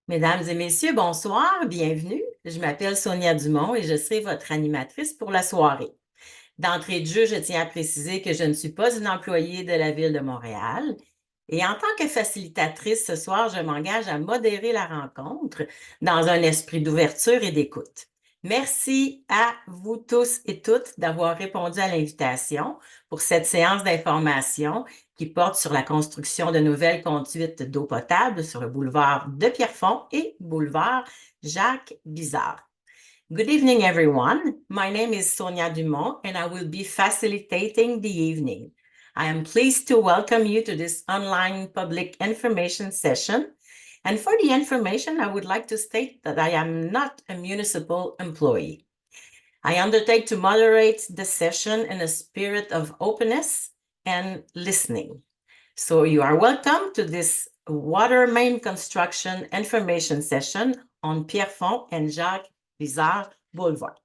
Mesdames et messieurs, bonsoir, bienvenue. Je m'appelle Sonia Dumont et je serai votre animatrice pour la soirée. D'entrée de jeu, je tiens à préciser que je ne suis pas une employée de la Ville de Montréal. Et en tant que facilitatrice ce soir, je m'engage à modérer la rencontre dans un esprit d'ouverture et d'écoute. Merci à vous tous et toutes d'avoir répondu à l'invitation pour cette séance d'information qui porte sur la construction de nouvelles conduites d'eau potable sur le boulevard de Pierrefonds et boulevard Jacques Bizard. Good evening, everyone. My name is Sonia Dumont, and I will be facilitating the evening. I am pleased to welcome you to this online public information session. And for the information, I would like to state that I am not a municipal employee. I undertake to moderate the session in a spirit of openness and listening. So you are welcome to this water main construction information session on Pierrefonds and Jacques Bizard Boulevard.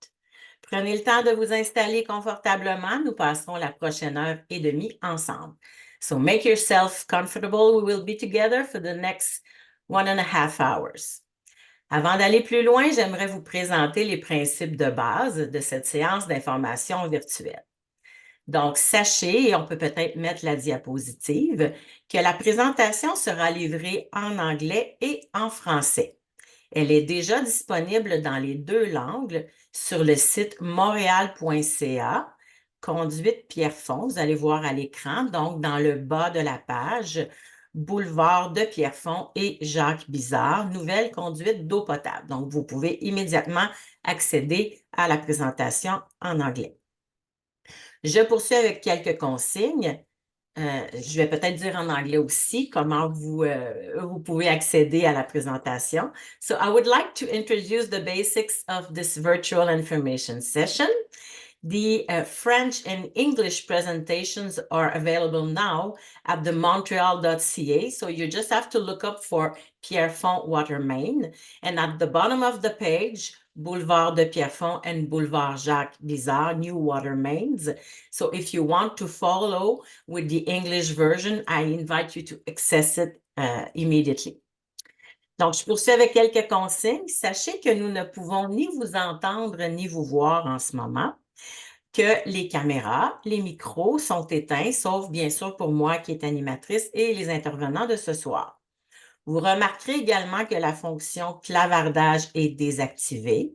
Prenez le temps de vous installer confortablement. Nous passerons la prochaine heure et demie ensemble. So make yourself comfortable. We will be together for the next 1.5 hours. Avant d'aller plus loin, j'aimerais vous présenter les principes de base de cette séance d'information virtuelle. Donc, sachez, et on peut peut-être mettre la diapositive, que la présentation sera livrée en anglais et en français. Elle est déjà disponible dans les deux langues sur le site montréal.ca, Conduite Pierrefonds. Vous allez voir à l'écran, donc dans le bas de la page, Boulevard de Pierrefonds et Jacques Bizard, nouvelle conduite d'eau potable. Donc, vous pouvez immédiatement accéder à la présentation en anglais. Je poursuis avec quelques consignes. Je vais peut-être dire en anglais aussi comment vous pouvez accéder à la présentation. So I would like to introduce the basics of this virtual information session. The French and English presentations are available now at the montreal.ca. So you just have to look up for Pierrefonds Water Main. And at the bottom of the page, Boulevard de Pierrefonds and Boulevard Jacques Bizard, new water mains. So if you want to follow with the English version, I invite you to access it immediately. Donc, je poursuis avec quelques consignes. Sachez que nous ne pouvons ni vous entendre ni vous voir en ce moment, que les caméras, les micros sont éteints, sauf bien sûr pour moi qui est animatrice et les intervenants de ce soir. Vous remarquerez également que la fonction clavardage est désactivée.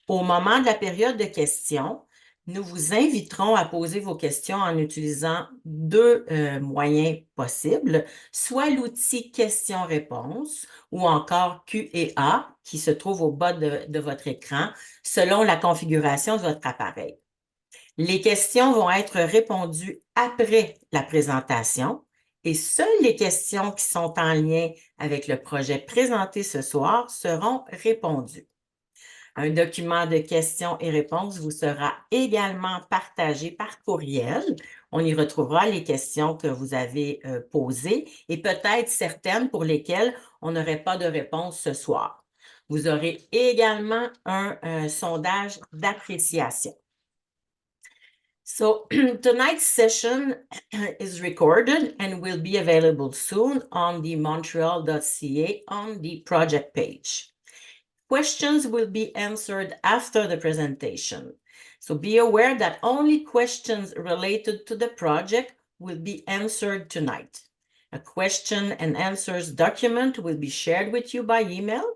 Au moment de la période de questions, nous vous inviterons à poser vos questions en utilisant deux moyens possibles, soit l'outil questions-réponses ou encore Q&A qui se trouve au bas de votre écran selon la configuration de votre appareil. Les questions vont être répondues après la présentation et seules les questions qui sont en lien avec le projet présenté ce soir seront répondues. Un document de questions et réponses vous sera également partagé par courriel. On y retrouvera les questions que vous avez posées et peut-être certaines pour lesquelles on n'aurait pas de réponse ce soir. Vous aurez également un sondage d'appréciation. So tonight's session is recorded and will be available soon on the montreal.ca on the project page. Questions will be answered after the presentation. So be aware that only questions related to the project will be answered tonight. A question and answers document will be shared with you by email,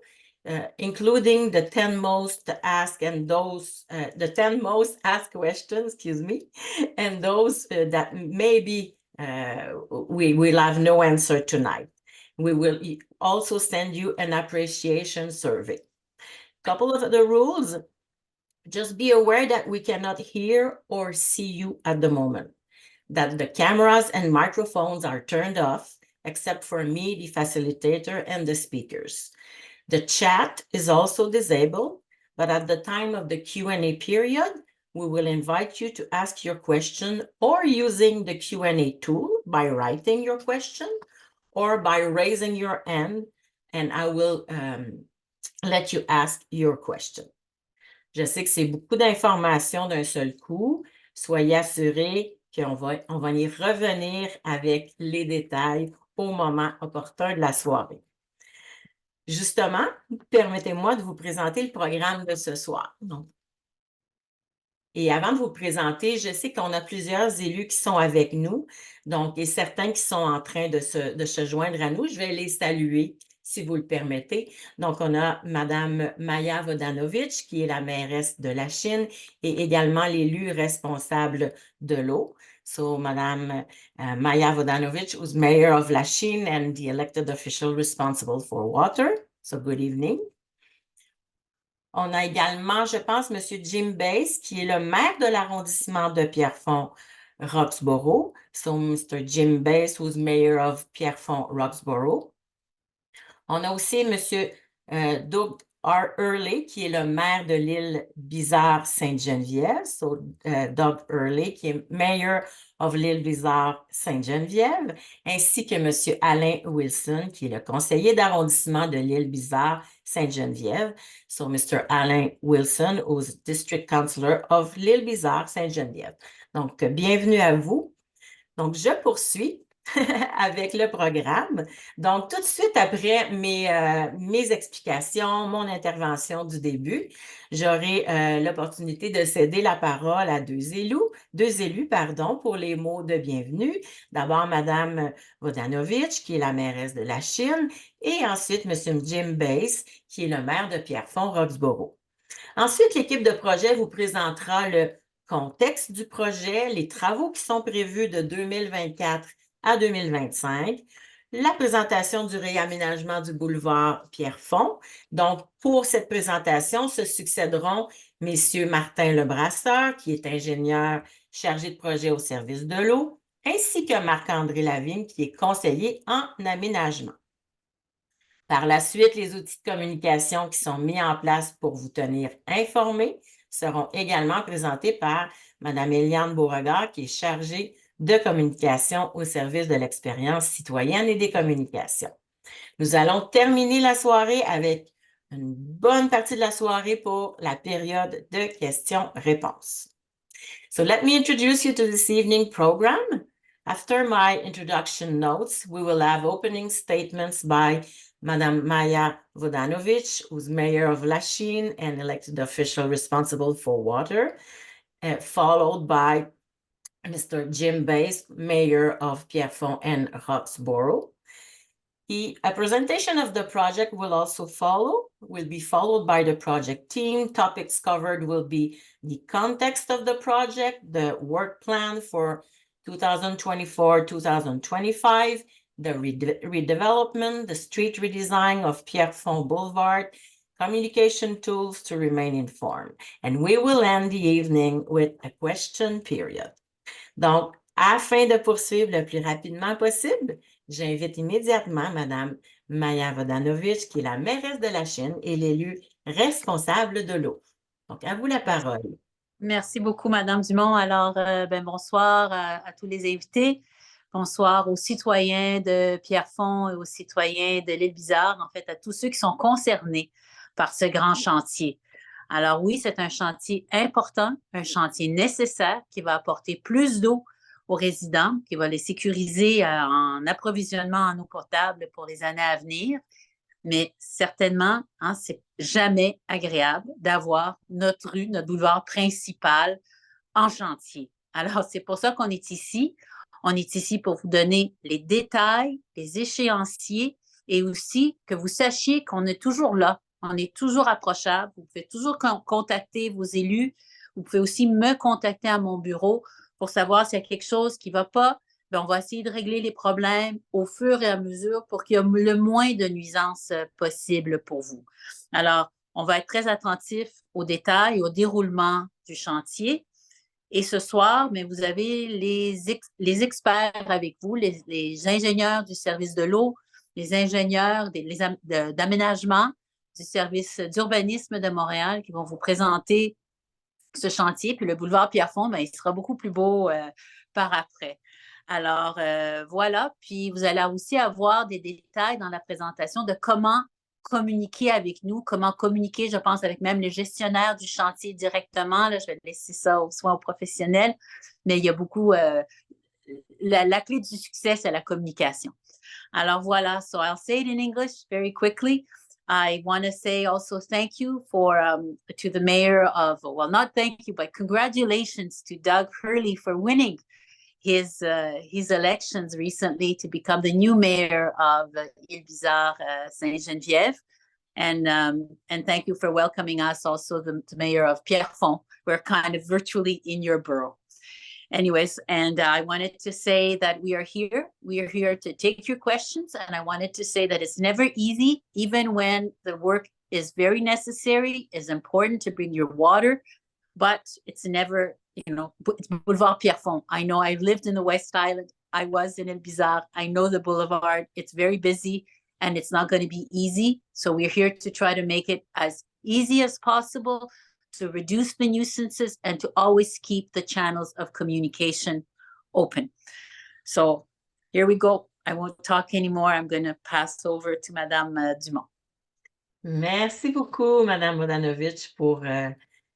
including the 10 most asked and those, the 10 most asked questions, and those that maybe we will have no answer tonight. We will also send you an appreciation survey. Couple of the rules, just be aware that we cannot hear or see you at the moment, that the cameras and microphones are turned off, except for me, the facilitator, and the speakers. The chat is also disabled, but at the time of the Q&A period, we will invite you to ask your question or using the Q&A tool by writing your question or by raising your hand, and I will let you ask your question. Je sais que c'est beaucoup d'informations d'un seul coup. Soyez assurés qu'on va y revenir avec les détails au moment opportun de la soirée. Justement, permettez-moi de vous présenter le programme de ce soir. Et avant de vous présenter, je sais qu'on a plusieurs élus qui sont avec nous, donc, et certains qui sont en train de se joindre à nous. Je vais les saluer, si vous le permettez. Donc, on a Madame Maya Vodanovic, qui est la mairesse de la Chine et également l'élu responsable de l'eau. So, Madame Maya Vodanovic, who's mayor of Lachine and the elected official responsible for water. So, good evening. On a également, je pense, M. Jim Bass, qui est le maire de l'arrondissement de Pierrefonds-Roxborough. So, Mr. Jim Bass, who's mayor of Pierrefonds-Roxborough. On a aussi M. Doug R. Hurley, qui est le maire de l'île Bizarre-Sainte-Geneviève. So, Doug Hurley, qui est mayor of l'île Bizarre-Sainte-Geneviève, ainsi que M. Alain Wilson, qui est le conseiller d'arrondissement de l'île Bizarre-Sainte-Geneviève. So, Mr. Alain Wilson, who's District Councilor of l'île Bizarre-Sainte-Geneviève. Donc, bienvenue à vous. Donc, je poursuis avec le programme. Donc, tout de suite après mes explications, mon intervention du début, j'aurai l'opportunité de céder la parole à deux élus, pour les mots de bienvenue. D'abord, Madame Vodanovic, qui est la mairesse de la Chine, et ensuite, Monsieur Jim Bass, qui est le maire de Pierrefonds-Roxborough. Ensuite, l'équipe de projet vous présentera le contexte du projet, les travaux qui sont prévus de 2024 à 2025, la présentation du réaménagement du boulevard Pierrefonds. Donc, pour cette présentation, se succéderont messieurs Martin Lebrasseur, qui est ingénieur chargé de projet au service de l'eau, ainsi que Marc-André Lavigne, qui est conseiller en aménagement. Par la suite, les outils de communication qui sont mis en place pour vous tenir informés seront également présentés par Mme Eliane Beauregard, qui est chargée de communication au service de l'expérience citoyenne et des communications. Nous allons terminer la soirée avec une bonne partie de la soirée pour la période de questions-réponses. So let me introduce you to this evening program. After my introduction notes, we will have opening statements by Madame Maya Vodanovic, who's mayor of Lachine and elected official responsible for water, followed by Mr. Jim Bass, mayor of Pierrefonds and Roxborough. A presentation of the project will also will be followed by the project team. Topics covered will be the context of the project, the work plan for 2024-2025, the redevelopment, the street redesign of Pierrefonds Boulevard, communication tools to remain informed. And we will end the evening with a question period. Donc, afin de poursuivre le plus rapidement possible, j'invite immédiatement Mme Maya Vodanovic, qui est la mairesse de la Chine et l'élu responsable de l'eau. Donc, à vous la parole. Merci beaucoup, Madame Dumont. Alors, bonsoir à tous les invités. Bonsoir aux citoyens de Pierrefonds et aux citoyens de l'île Bizarre, en fait, à tous ceux qui sont concernés par ce grand chantier. Alors oui, c'est un chantier important, un chantier nécessaire qui va apporter plus d'eau aux résidents, qui va les sécuriser en approvisionnement en eau potable pour les années à venir. Mais certainement, c'est jamais agréable d'avoir notre rue, notre boulevard principal en chantier. Alors, c'est pour ça qu'on est ici. On est ici pour vous donner les détails, les échéanciers et aussi que vous sachiez qu'on est toujours là. On est toujours approchable. Vous pouvez toujours contacter vos élus. Vous pouvez aussi me contacter à mon bureau pour savoir s'il y a quelque chose qui ne va pas. Bien, on va essayer de régler les problèmes au fur et à mesure pour qu'il y ait le moins de nuisances possible pour vous. Alors, on va être très attentif aux détails, au déroulement du chantier. Et ce soir, mais vous avez les experts avec vous, les ingénieurs du service de l'eau, les ingénieurs d'aménagement du service d'urbanisme de Montréal qui vont vous présenter ce chantier. Puis le boulevard Pierrefonds, il sera beaucoup plus beau par après. Alors, voilà. Puis vous allez aussi avoir des détails dans la présentation de comment communiquer avec nous, comment communiquer, je pense, avec même le gestionnaire du chantier directement. Là, je vais laisser ça aux professionnels. Mais il y a beaucoup... la clé du succès, c'est la communication. Alors, voilà. So I'll say it in English very quickly. I want to say also thank you to the mayor of, well, not thank you, but congratulations to Doug Hurley for winning his elections recently to become the new mayor of Île-Bizarre, Sainte-Geneviève. And thank you for welcoming us, also the mayor of Pierrefonds. We're kind of virtually in your borough. Anyways, and I wanted to say that we are here. We are here to take your questions. And I wanted to say that it's never easy, even when the work is very necessary, is important to bring your water, but it's never, it's Boulevard Pierrefonds. I know I lived in the West Island. I was in Île-Bizarre. I know the boulevard. It's very busy and it's not going to be easy. So we're here to try to make it as easy as possible, to reduce the nuisances and to always keep the channels of communication open. So here we go. I won't talk anymore. I'm going to pass over to Madame Dumont. Merci beaucoup, Madame Vodanovic, pour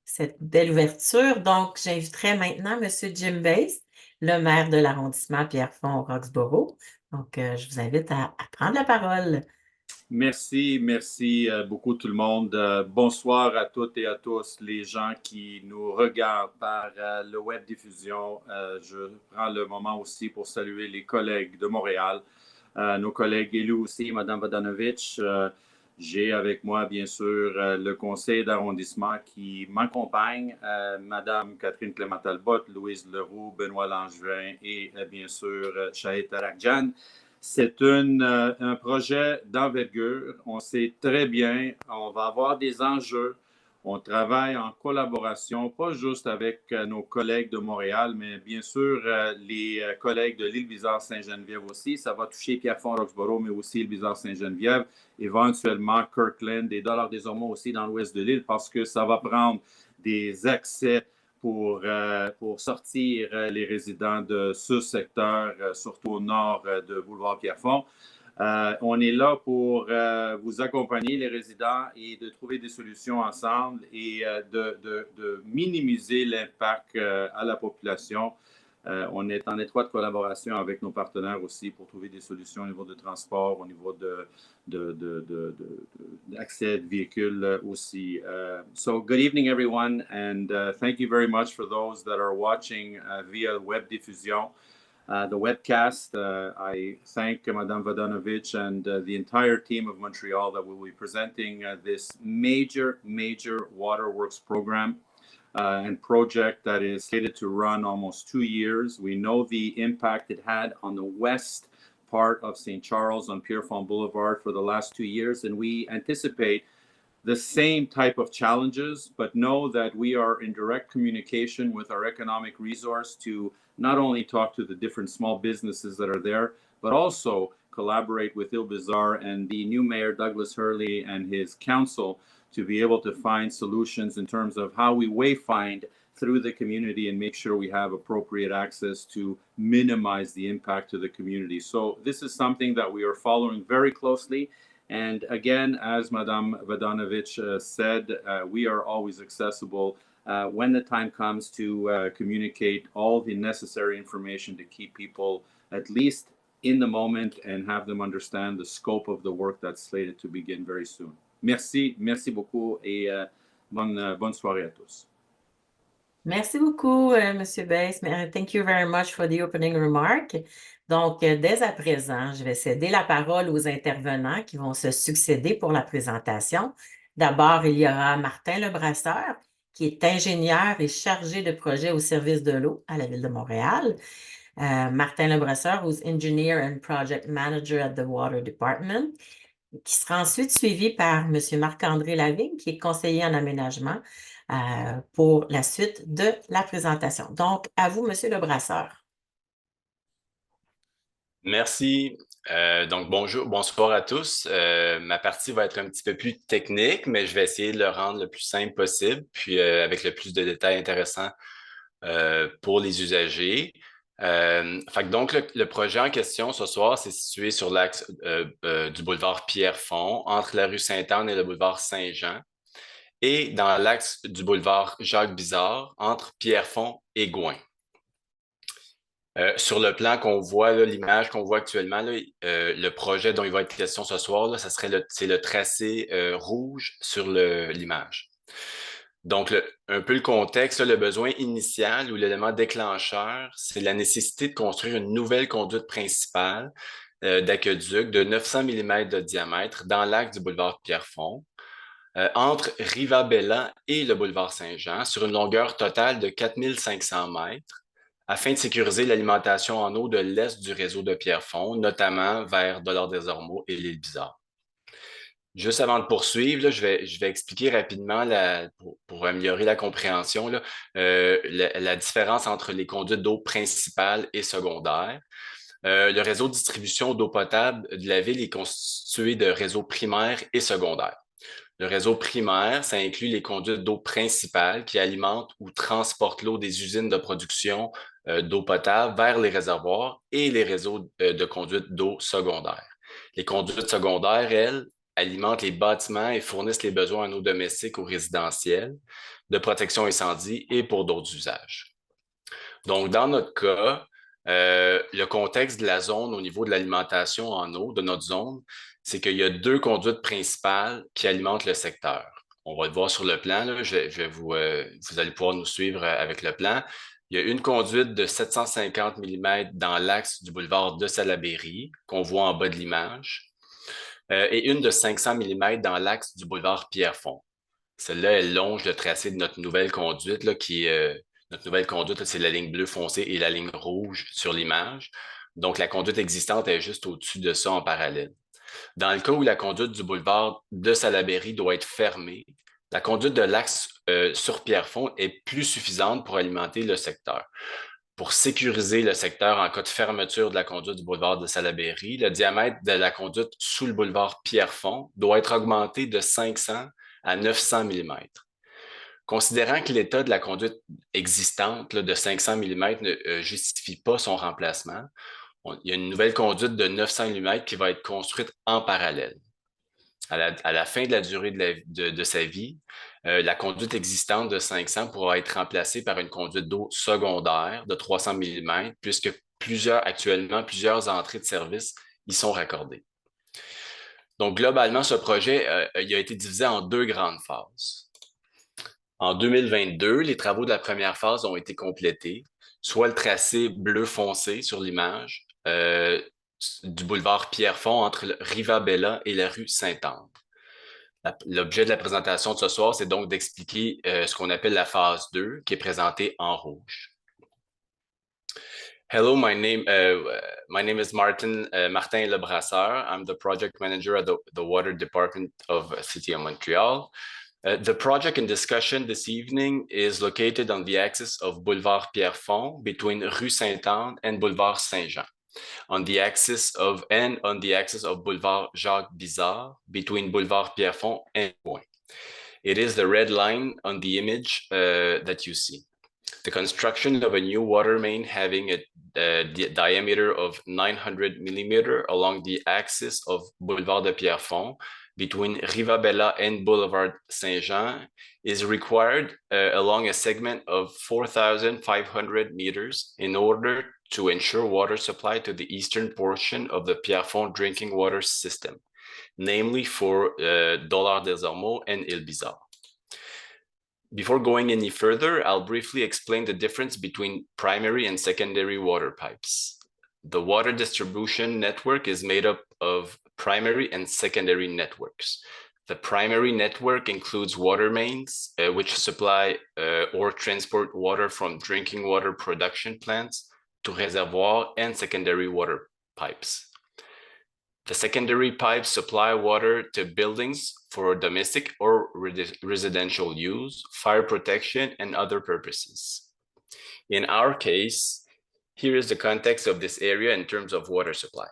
cette belle ouverture. Donc, j'inviterai maintenant Monsieur Jim Bass, le maire de l'arrondissement Pierrefonds-Roxborough. Donc, je vous invite à prendre la parole. Merci beaucoup tout le monde. Bonsoir à toutes et à tous les gens qui nous regardent par le web diffusion. Je prends le moment aussi pour saluer les collègues de Montréal, nos collègues élus aussi, Madame Vodanovic. J'ai avec moi, bien sûr, le conseil d'arrondissement qui m'accompagne, Madame Catherine Clément-Talbot, Louise Leroux, Benoît Langevin et bien sûr, Shahid Tarakjan. C'est un projet d'envergure. On sait très bien, on va avoir des enjeux. On travaille en collaboration, pas juste avec nos collègues de Montréal, mais bien sûr les collègues de l'Île-Bizarre Sainte-Geneviève aussi. Ça va toucher Pierrefonds-Roxborough, mais aussi l'Île-Bizarre Sainte-Geneviève, éventuellement Kirkland et Dollard-des-Ormeaux aussi dans l'ouest de l'île, parce que ça va prendre des accès pour sortir les résidents de ce secteur, surtout au nord de Boulevard Pierrefonds. On est là pour vous accompagner, les résidents, et de trouver des solutions ensemble et de minimiser l'impact à la population. On est en étroite collaboration avec nos partenaires aussi pour trouver des solutions au niveau de transport, au niveau d'accès de véhicules aussi. So good evening, everyone, and thank you very much for those that are watching via web diffusion. The webcast. I thank Madame Vodanovic and the entire team of Montreal that will be presenting this major waterworks program and project that is slated to run almost 2 years. We know the impact it had on the west part of St. Charles on Pierrefonds Boulevard for the last 2 years, and we anticipate the same type of challenges, but know that we are in direct communication with our economic resource to not only talk to the different small businesses that are there, but also collaborate with Île-Bizarre and the new mayor, Douglas Hurley, and his council to be able to find solutions in terms of how we wayfind through the community and make sure we have appropriate access to minimize the impact to the community. So this is something that we are following very closely. And again, as Madame Vodanovic said, we are always accessible when the time comes to communicate all the necessary information to keep people at least in the moment and have them understand the scope of the work that's slated to begin very soon. Merci beaucoup et bonne soirée à tous. Merci beaucoup, Monsieur Bass. Thank you very much for the opening remark. Donc, dès à présent, je vais céder la parole aux intervenants qui vont se succéder pour la présentation. D'abord, il y aura Martin Lebrasseur, qui est ingénieur et chargé de projet au service de l'eau à la Ville de Montréal. Martin Lebrasseur, who's Engineer and Project Manager at the Water Department, qui sera ensuite suivi par M. Marc-André Lavigne, qui est conseiller en aménagement pour la suite de la présentation. Donc, à vous, M. Lebrasseur. Merci. Donc, bonsoir à tous. Ma partie va être un petit peu plus technique, mais je vais essayer de le rendre le plus simple possible, puis avec le plus de détails intéressants pour les usagers. Donc, le projet en question ce soir, c'est situé sur l'axe du boulevard Pierrefonds, entre la rue Sainte-Anne et le boulevard Saint-Jean, et dans l'axe du boulevard Jacques-Bizarre, entre Pierrefonds et Gouin. Sur le plan qu'on voit, l'image qu'on voit actuellement, là, le projet dont il va être question ce soir, là, c'est le tracé rouge sur l'image. Donc, un peu le contexte, là, le besoin initial ou l'élément déclencheur, c'est la nécessité de construire une nouvelle conduite principale d'aqueduc de 900 mm de diamètre dans l'axe du boulevard Pierrefonds, entre Rivabella et le boulevard Saint-Jean, sur une longueur totale de 4500 mètres, afin de sécuriser l'alimentation en eau de l'est du réseau de Pierrefonds, notamment vers Dollard-des-Ormeaux et l'île Bizarre. Juste avant de poursuivre, là, je vais expliquer rapidement, pour améliorer la compréhension, là, la différence entre les conduites d'eau principales et secondaires. Le réseau de distribution d'eau potable de la ville est constitué de réseaux primaires et secondaires. Le réseau primaire, ça inclut les conduites d'eau principales qui alimentent ou transportent l'eau des usines de production d'eau potable vers les réservoirs et les réseaux de conduite d'eau secondaire. Les conduites secondaires, elles, alimentent les bâtiments et fournissent les besoins en eau domestique ou résidentielle, de protection incendie et pour d'autres usages. Donc, dans notre cas, le contexte de la zone au niveau de l'alimentation en eau de notre zone, c'est qu'il y a 2 conduites principales qui alimentent le secteur. On va le voir sur le plan, là. Vous allez pouvoir nous suivre avec le plan. Il y a une conduite de 750 mm dans l'axe du boulevard de Salaberry, qu'on voit en bas de l'image, et une de 500 mm dans l'axe du boulevard Pierrefonds. Celle-là, elle longe le tracé de notre nouvelle conduite, là, notre nouvelle conduite, c'est la ligne bleue foncée et la ligne rouge sur l'image. Donc, la conduite existante est juste au-dessus de ça en parallèle. Dans le cas où la conduite du boulevard de Salaberry doit être fermée, la conduite de l'axe sur Pierrefonds est plus suffisante pour alimenter le secteur. Pour sécuriser le secteur en cas de fermeture de la conduite du boulevard de Salaberry, le diamètre de la conduite sous le boulevard Pierrefonds doit être augmenté de 500 à 900 mm. Considérant que l'état de la conduite existante là, de 500 mm ne justifie pas son remplacement, il y a une nouvelle conduite de 900 mm qui va être construite en parallèle. À la fin de la durée de sa vie, la conduite existante de 500 pourra être remplacée par une conduite d'eau secondaire de 300 mm, puisque actuellement, plusieurs entrées de service y sont raccordées. Donc, globalement, ce projet il a été divisé en 2 grandes phases. En 2022, les travaux de la première phase ont été complétés, soit le tracé bleu foncé sur l'image du boulevard Pierrefonds entre Rivabella et la rue Sainte-Anne. L'objet de la présentation de ce soir, c'est donc d'expliquer ce qu'on appelle la phase 2, qui est présentée en rouge. Hello, my name is Martin Lebrasseur. I'm the project manager at the Water Department of City of Montreal. The project in discussion this evening is located on the axis of Boulevard Pierrefonds between Rue Sainte-Anne and Boulevard Saint-Jean, on the axis of Boulevard Jacques Bizarre between Boulevard Pierrefonds and Point. It is the red line on the image that you see. The construction of a new water main having a diameter of 900 mm along the axis of Boulevard de Pierrefonds between Rivabella and Boulevard Saint-Jean is required along a segment of 4,500 meters in order to ensure water supply to the eastern portion of the Pierrefonds drinking water system, namely for Dollard-des-Ormeaux and Île Bizarre. Before going any further, I'll briefly explain the difference between primary and secondary water pipes. The water distribution network is made up of primary and secondary networks. The primary network includes water mains, which supply or transport water from drinking water production plants to reservoir and secondary water pipes. The secondary pipes supply water to buildings for domestic or residential use, fire protection, and other purposes. In our case, here is the context of this area in terms of water supply.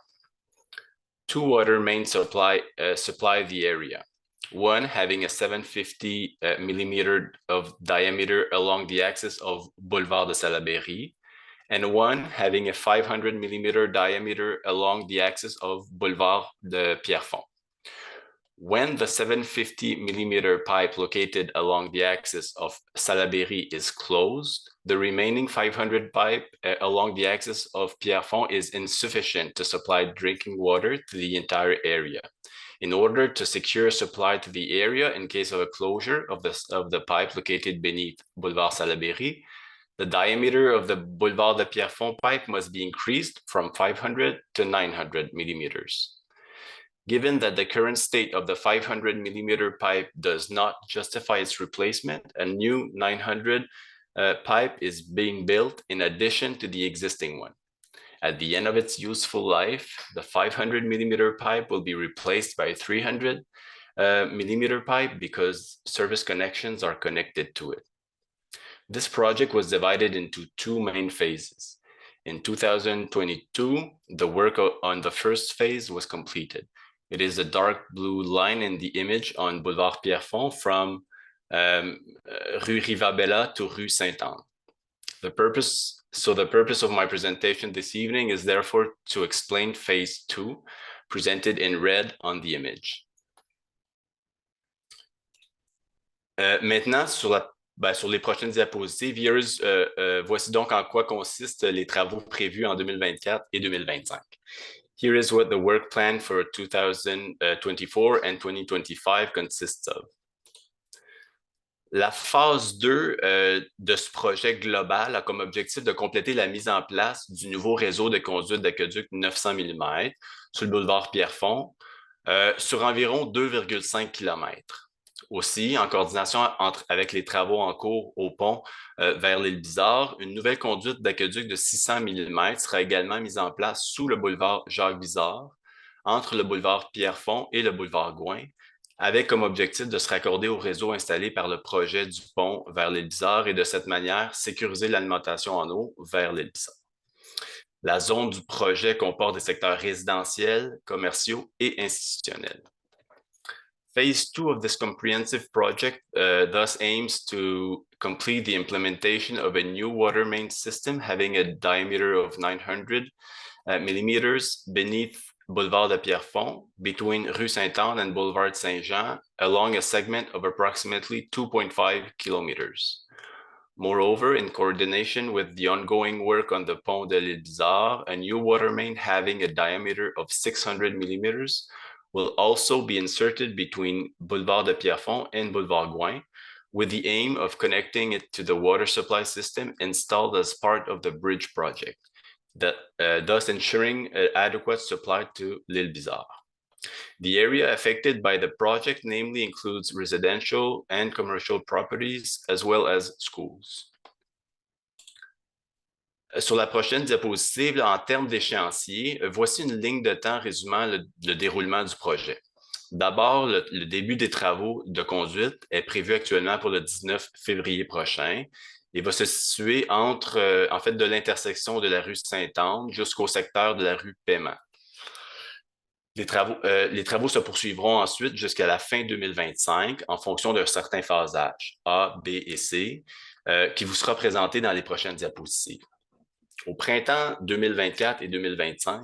2 water mains supply the area. One having a 750 millimeter of diameter along the axis of Boulevard de Salaberry, and one having a 500 millimeter diameter along the axis of Boulevard de Pierrefonds. When the 750 millimeter pipe located along the axis of Salaberry is closed, the remaining 500 pipe along the axis of Pierrefonds is insufficient to supply drinking water to the entire area. In order to secure supply to the area in case of a closure of the pipe located beneath Boulevard Salaberry, the diameter of the Boulevard de Pierrefonds pipe must be increased from 500 to 900 millimeters. Given that the current state of the 500 millimeter pipe does not justify its replacement, a new 900 pipe is being built in addition to the existing one. At the end of its useful life, the 500 millimeter pipe will be replaced by a 300 millimeter pipe because service connections are connected to it. This project was divided into two main phases. In 2022, the work on the first phase was completed. It is a dark blue line in the image on Boulevard Pierrefonds from Rue Rivabella to Rue Sainte-Anne. The purpose of my presentation this evening is therefore to explain phase 2, presented in red on the image. Maintenant, sur les prochaines diapositives, viewers, voici donc en quoi consistent les travaux prévus en 2024 et 2025. Here is what the work plan for 2024 and 2025 consists of. La phase 2 de ce projet global a comme objectif de compléter la mise en place du nouveau réseau de conduite d'aqueduc 900 mm sur le boulevard Pierrefonds sur environ 2,5 km. Aussi, en coordination avec les travaux en cours au pont vers l'île Bizard, une nouvelle conduite d'aqueduc de 600 mm sera également mise en place sous le boulevard Jacques-Bizard, entre le boulevard Pierrefonds et le boulevard Gouin, avec comme objectif de se raccorder au réseau installé par le projet du pont vers l'île Bizard et de cette manière sécuriser l'alimentation en eau vers l'île Bizard. La zone du projet comporte des secteurs résidentiels, commerciaux et institutionnels. Phase 2 of this comprehensive project thus aims to complete the implementation of a new water main system having a diameter of 900 millimeters beneath Boulevard de Pierrefonds, between Rue Sainte-Anne and Boulevard Saint-Jean, along a segment of approximately 2.5 kilometers. Moreover, in coordination with the ongoing work on the Pont de l'Île Bizard, a new water main having a diameter of 600 millimeters will also be inserted between Boulevard de Pierrefonds and Boulevard Gouin, with the aim of connecting it to the water supply system installed as part of the bridge project, thus ensuring adequate supply to l'Île Bizard. The area affected by the project namely includes residential and commercial properties, as well as schools. Sur la prochaine diapositive, en termes d'échéancier, voici une ligne de temps résumant le déroulement du projet. D'abord, le début des travaux de conduite est prévu actuellement pour le 19 février prochain et va se situer entre, de l'intersection de la rue Sainte-Anne jusqu'au secteur de la rue Paiement. Les travaux se poursuivront ensuite jusqu'à la fin 2025 en fonction d'un certain phasage A, B et C qui vous sera présenté dans les prochaines diapositives. Au printemps 2024 et 2025,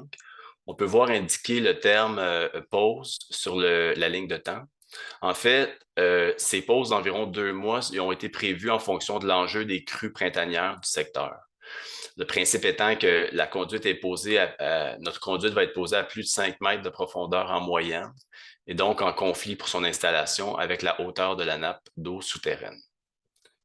on peut voir indiquer le terme pause sur la ligne de temps. En fait, ces pauses d'environ 2 mois ont été prévues en fonction de l'enjeu des crues printanières du secteur. Le principe étant que la conduite est posée notre conduite va être posée à plus de 5 mètres de profondeur en moyenne et donc en conflit pour son installation avec la hauteur de la nappe d'eau souterraine.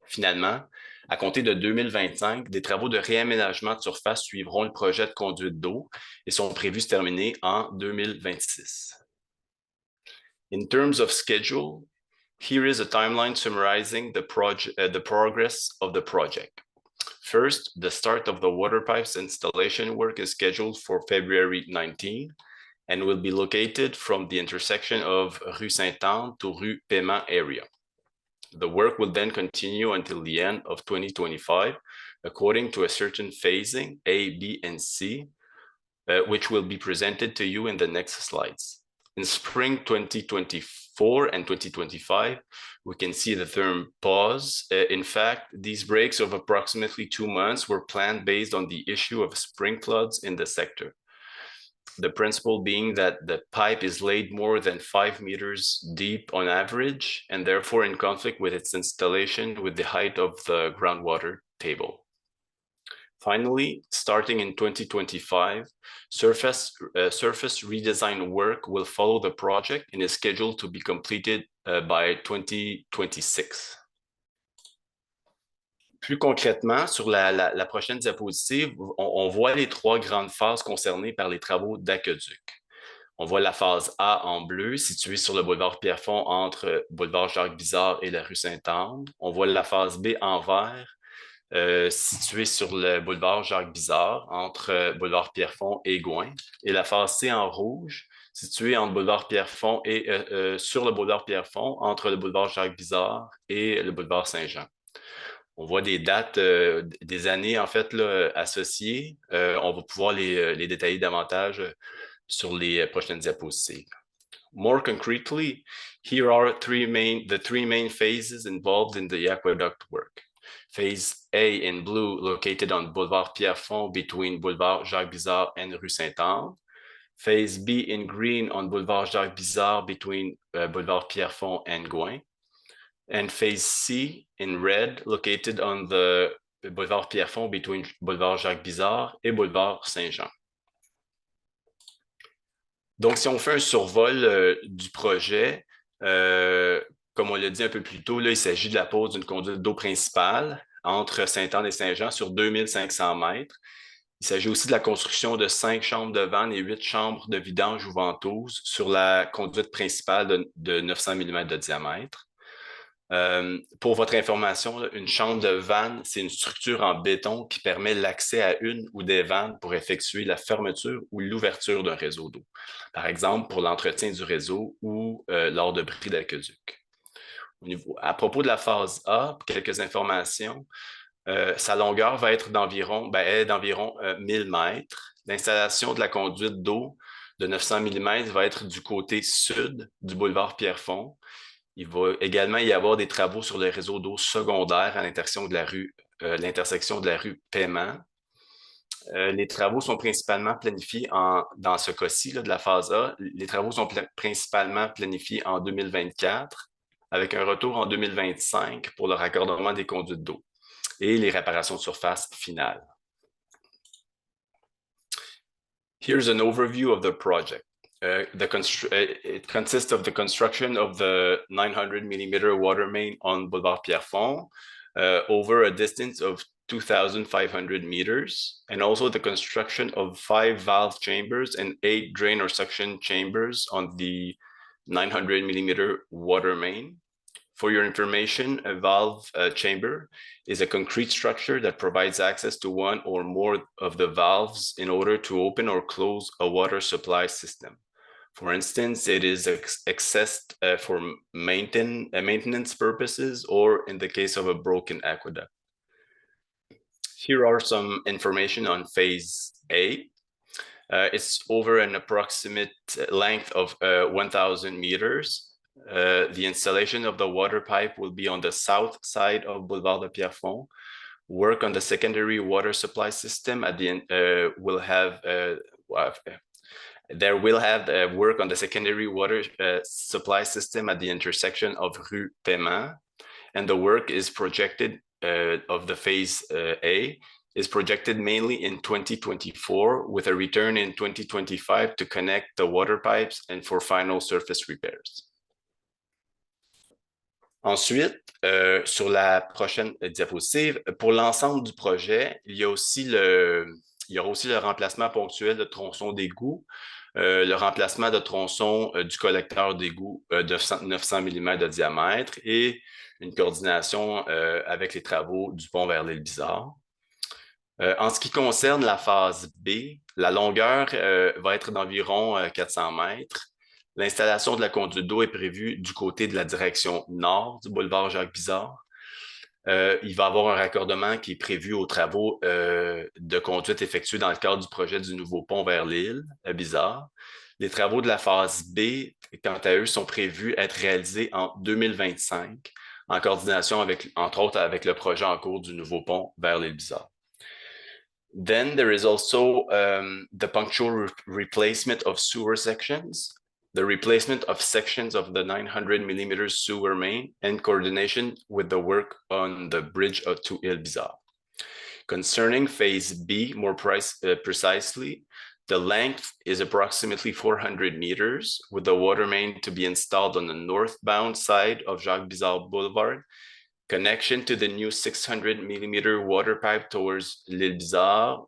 Finalement, à compter de 2025, des travaux de réaménagement de surface suivront le projet de conduite d'eau et sont prévus se terminer en 2026. In terms of schedule, here is a timeline summarizing the progress of the project. First, the start of the water pipes installation work is scheduled for February 19 and will be located from the intersection of Rue Sainte-Anne to Rue Paiement area. The work will then continue until the end of 2025, according to a certain phasing, A, B, and C, which will be presented to you in the next slides. In spring 2024 and 2025, we can see the term pause. In fact, these breaks of approximately 2 months were planned based on the issue of spring floods in the sector. The principle being that the pipe is laid more than 5 meters deep on average, and therefore in conflict with its installation with the height of the groundwater table. Finally, starting in 2025, surface redesign work will follow the project and is scheduled to be completed by 2026. Plus concrètement, sur la prochaine diapositive, on voit les 3 grandes phases concernées par les travaux d'aqueduc. On voit la phase A en bleu, située sur le boulevard Pierrefonds entre boulevard Jacques-Bizard et la rue Sainte-Anne. On voit la phase B en vert, située sur le boulevard Jacques-Bizard entre boulevard Pierrefonds et Gouin. Et la phase C en rouge, située entre boulevard Pierrefonds et sur le boulevard Pierrefonds entre le boulevard Jacques-Bizard et le boulevard Saint-Jean. On voit des dates, des années en fait là, associées. On va pouvoir les détailler davantage sur les prochaines diapositives. More concretely, here are the three main phases involved in the aqueduct work. Phase A in blue, located on Boulevard Pierrefonds between Boulevard Jacques-Bizard and Rue Sainte-Anne. Phase B in green on Boulevard Jacques-Bizard between Boulevard Pierrefonds and Gouin. And phase C in red, located on the Boulevard Pierrefonds between Boulevard Jacques-Bizard et Boulevard Saint-Jean. Donc, si on fait un survol du projet, comme on l'a dit un peu plus tôt, là, il s'agit de la pose d'une conduite d'eau principale entre Sainte-Anne et Saint-Jean sur 2500 mètres. Il s'agit aussi de la construction de 5 chambres de vannes et 8 chambres de vidange ou ventouses sur la conduite principale de 900 mm de diamètre. Pour votre information, une chambre de vanne, c'est une structure en béton qui permet l'accès à une ou des vannes pour effectuer la fermeture ou l'ouverture d'un réseau d'eau. Par exemple, pour l'entretien du réseau ou lors de bris d'aqueduc. À propos de la phase A, quelques informations. Sa longueur va être d'environ 1000 mètres. L'installation de la conduite d'eau de 900 mm va être du côté sud du boulevard Pierrefonds. Il va également y avoir des travaux sur le réseau d'eau secondaire à l'intersection de la rue Paiement. Les travaux sont principalement planifiés dans ce cas-ci de la phase A, les travaux sont principalement planifiés en 2024 avec un retour en 2025 pour le raccordement des conduites d'eau et les réparations de surface finales. Here's an overview of the project. It consists of the construction of the 900 millimeter water main on Boulevard Pierrefonds over a distance of 2,500 meters, and also the construction of 5 valve chambers and 8 drain or suction chambers on the 900 millimeter water main. For your information, a valve chamber is a concrete structure that provides access to one or more of the valves in order to open or close a water supply system. For instance, it is accessed for maintenance purposes or in the case of a broken aqueduct. Here are some information on phase A. It's over an approximate length of 1,000 meters. The installation of the water pipe will be on the south side of Boulevard de Pierrefonds. Work on the secondary water supply system at the end will have work on the secondary water supply system at the intersection of Rue Paiement, and the work is projected of the phase A is projected mainly in 2024 with a return in 2025 to connect the water pipes and for final surface repairs. Ensuite, sur la prochaine diapositive, pour l'ensemble du projet, il y aura aussi le remplacement ponctuel de tronçons d'égout, le remplacement de tronçons du collecteur d'égout de 900 mm de diamètre et une coordination avec les travaux du pont vers l'île Bizard. En ce qui concerne la phase B, la longueur va être d'environ 400 mètres. L'installation de la conduite d'eau est prévue du côté de la direction nord du boulevard Jacques-Bizard. Il va y avoir un raccordement qui est prévu aux travaux de conduite effectués dans le cadre du projet du nouveau pont vers l'île à Bizard. Les travaux de la phase B, quant à eux, sont prévus être réalisés en 2025, en coordination avec, entre autres, avec le projet en cours du nouveau pont vers l'île Bizard. Then there is also the punctual replacement of sewer sections, the replacement of sections of the 900 millimeter sewer main, and coordination with the work on the bridge to Île Bizarre. Concerning phase B, more precisely, the length is approximately 400 meters, with the water main to be installed on the northbound side of Jacques Bizarre Boulevard, connection to the new 600 millimeter water pipe towards L'Île Bizarre,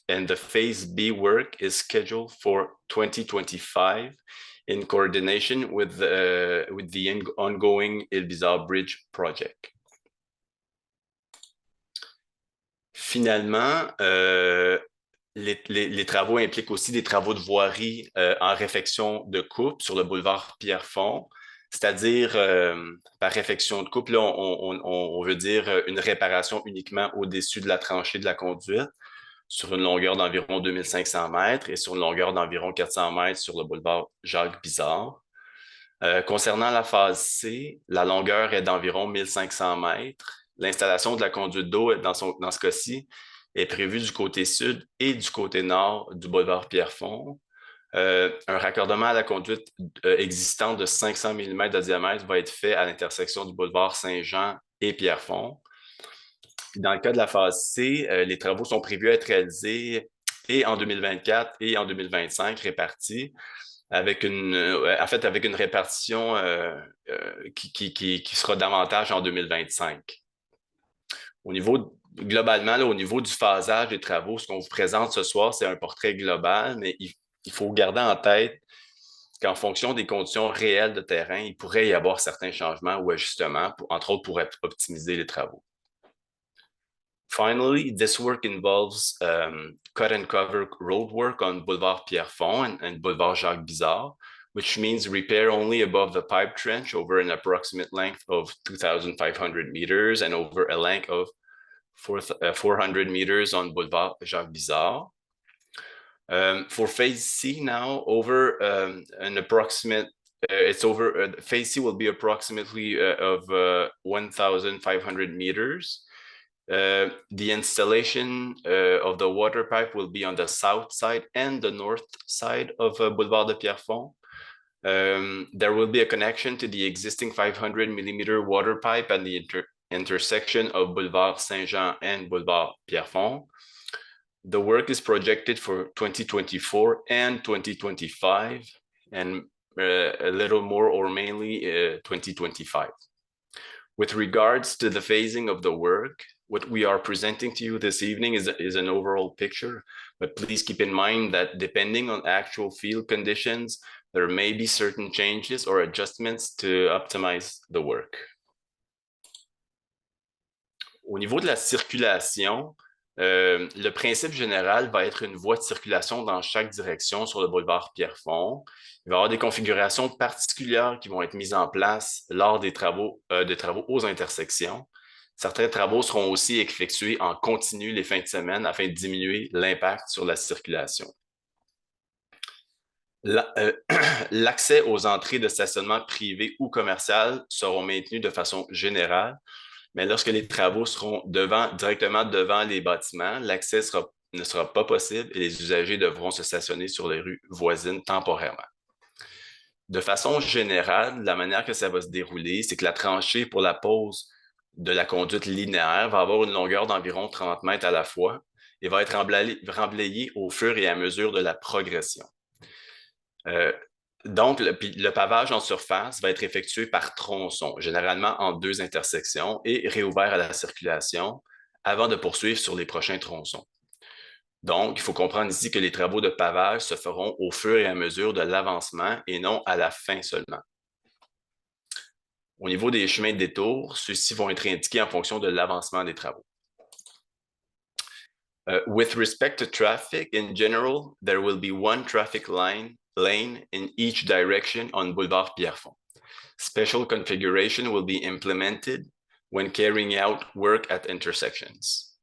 and the phase B work is scheduled for 2025 in coordination with the ongoing Île Bizarre Bridge project. Finalement, les travaux impliquent aussi des travaux de voirie en réfection de coupe sur le boulevard Pierrefonds, c'est-à-dire par réfection de coupe, là, on veut dire une réparation uniquement au-dessus de la tranchée de la conduite sur une longueur d'environ 2500 mètres et sur une longueur d'environ 400 mètres sur le boulevard Jacques Bizarre. Concernant la phase C, la longueur est d'environ 1500 mètres. L'installation de la conduite d'eau, dans ce cas-ci, est prévue du côté sud et du côté nord du boulevard Pierrefonds. Un raccordement à la conduite existante de 500 mm de diamètre va être fait à l'intersection du boulevard Saint-Jean et Pierrefonds. Dans le cas de la phase C, les travaux sont prévus à être réalisés et en 2024 et en 2025 répartis, avec une répartition qui sera davantage en 2025. Globalement, là, au niveau du phasage des travaux, ce qu'on vous présente ce soir, c'est un portrait global, mais il faut garder en tête qu'en fonction des conditions réelles de terrain, il pourrait y avoir certains changements ou ajustements, entre autres pour optimiser les travaux. Finally, this work involves cut and cover road work on Boulevard Pierrefonds and Boulevard Jacques Bizarre, which means repair only above the pipe trench over an approximate length of 2,500 meters and over a length of 400 meters on Boulevard Jacques Bizarre. For phase C now, over an approximate, phase C will be approximately of 1,500 meters. The installation of the water pipe will be on the south side and the north side of Boulevard de Pierrefonds. There will be a connection to the existing 500 millimeter water pipe at the intersection of Boulevard Saint-Jean and Boulevard Pierrefonds. The work is projected for 2024 and 2025, and a little more or mainly 2025. With regards to the phasing of the work, what we are presenting to you this evening is an overall picture, but please keep in mind that depending on actual field conditions, there may be certain changes or adjustments to optimize the work. Au niveau de la circulation, le principe général va être une voie de circulation dans chaque direction sur le boulevard Pierrefonds. Il va y avoir des configurations particulières qui vont être mises en place lors des travaux aux intersections. Certains travaux seront aussi effectués en continu les fins de semaine afin de diminuer l'impact sur la circulation. L'accès aux entrées de stationnement privées ou commerciales seront maintenus de façon générale, mais lorsque les travaux seront directement devant les bâtiments, l'accès ne sera pas possible et les usagers devront se stationner sur les rues voisines temporairement. De façon générale, la manière que ça va se dérouler, c'est que la tranchée pour la pose de la conduite linéaire va avoir une longueur d'environ 30 mètres à la fois et va être remblayée au fur et à mesure de la progression. Donc, le pavage en surface va être effectué par tronçon, généralement en 2 intersections et réouvert à la circulation avant de poursuivre sur les prochains tronçons. Donc, il faut comprendre ici que les travaux de pavage se feront au fur et à mesure de l'avancement et non à la fin seulement. Au niveau des chemins de détour, ceux-ci vont être indiqués en fonction de l'avancement des travaux. With respect to traffic, in general, there will be one traffic lane in each direction on Boulevard Pierrefonds. Special configuration will be implemented when carrying out work at intersections.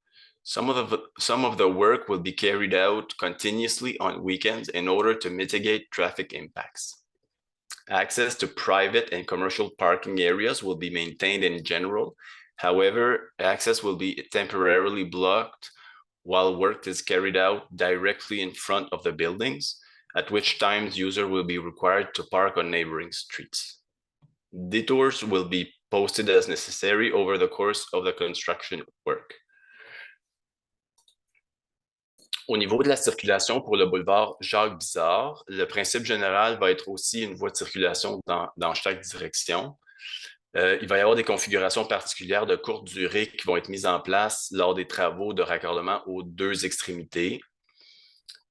Some of the work will be carried out continuously on weekends in order to mitigate traffic impacts. Access to private and commercial parking areas will be maintained in general. However, access will be temporarily blocked while work is carried out directly in front of the buildings, at which times user will be required to park on neighboring streets. Detours will be posted as necessary over the course of the construction work. Au niveau de la circulation pour le boulevard Jacques-Bizard, le principe général va être aussi une voie de circulation dans chaque direction. Il va y avoir des configurations particulières de courte durée qui vont être mises en place lors des travaux de raccordement aux deux extrémités.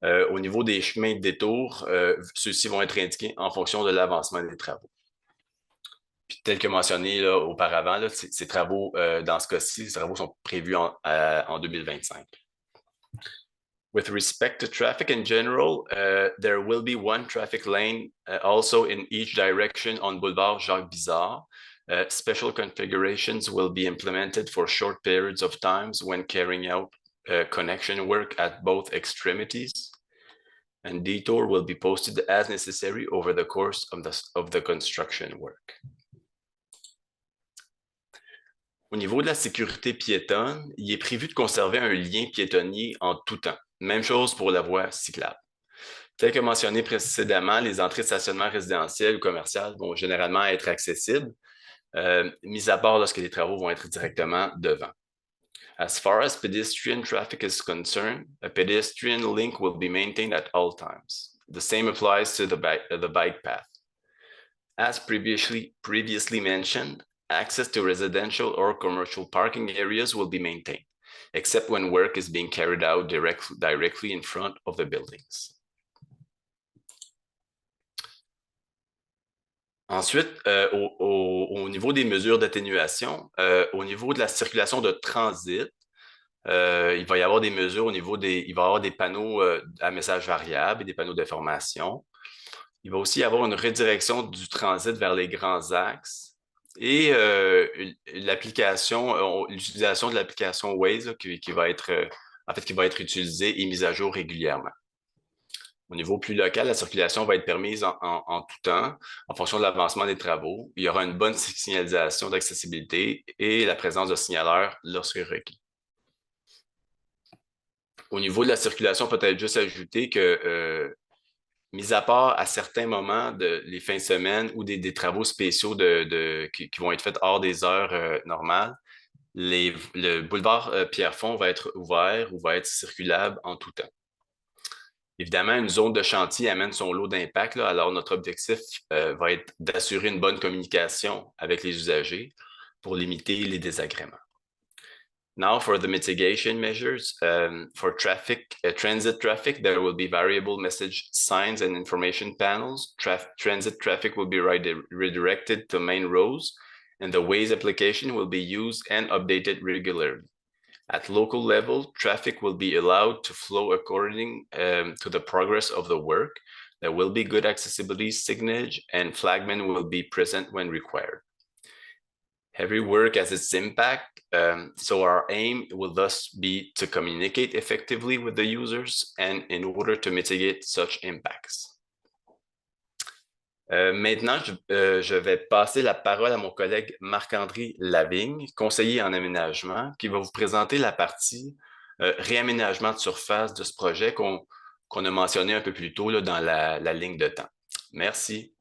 Au niveau des chemins de détour, ceux-ci vont être indiqués en fonction de l'avancement des travaux. Puis, tel que mentionné là, auparavant, là, ces travaux, dans ce cas-ci, ces travaux sont prévus en 2025. With respect to traffic in general, there will be one traffic lane also in each direction on Boulevard Jacques-Bizard. Special configurations will be implemented for short periods of times when carrying out connection work at both extremities. And detour will be posted as necessary over the course of the construction work. Au niveau de la sécurité piétonne, il est prévu de conserver un lien piétonnier en tout temps. Même chose pour la voie cyclable. Tel que mentionné précédemment, les entrées de stationnement résidentiel ou commercial vont généralement être accessibles, mis à part lorsque les travaux vont être directement devant. As far as pedestrian traffic is concerned, a pedestrian link will be maintained at all times. The same applies to the bike path. As previously mentioned, access to residential or commercial parking areas will be maintained, except when work is being carried out directly in front of the buildings. Ensuite, au niveau des mesures d'atténuation, au niveau de la circulation de transit, il va y avoir des mesures il va y avoir des panneaux à message variable et des panneaux d'information. Il va aussi y avoir une redirection du transit vers les grands axes et l'utilisation de l'application Waze là, qui va être utilisée et mise à jour régulièrement. Au niveau plus local, la circulation va être permise en tout temps, en fonction de l'avancement des travaux. Il y aura une bonne signalisation d'accessibilité et la présence de signaleurs lorsque requis. Au niveau de la circulation, peut-être juste ajouter que, mis à part à certains moments, les fins de semaine ou des travaux spéciaux qui vont être faits hors des heures normales, le boulevard Pierrefonds va être ouvert ou va être circulable en tout temps. Évidemment, une zone de chantier amène son lot d'impact, alors notre objectif va être d'assurer une bonne communication avec les usagers pour limiter les désagréments. Now for the mitigation measures, for transit traffic, there will be variable message signs and information panels. Transit traffic will be redirected to main roads, and the Waze application will be used and updated regularly. At local level, traffic will be allowed to flow according to the progress of the work. There will be good accessibility signage and flagmen will be present when required. Every work has its impact, so our aim will thus be to communicate effectively with the users and in order to mitigate such impacts. Maintenant, je vais passer la parole à mon collègue Marc-André Lavigne, conseiller en aménagement, qui va vous présenter la partie réaménagement de surface de ce projet qu'on a mentionné un peu plus tôt là, dans la ligne de temps. Merci.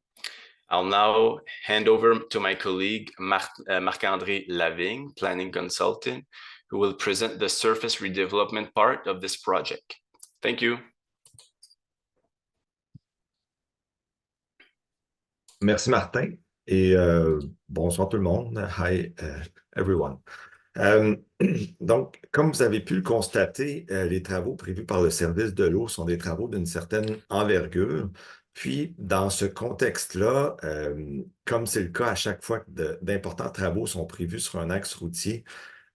I'll now hand over to my colleague Marc-André Lavigne, Planning Consultant, who will present the surface redevelopment part of this project. Thank you. Merci Martin et bonsoir tout le monde. Hi everyone. Donc, comme vous avez pu le constater, les travaux prévus par le service de l'eau sont des travaux d'une certaine envergure. Puis, dans ce contexte-là, comme c'est le cas à chaque fois que d'importants travaux sont prévus sur un axe routier,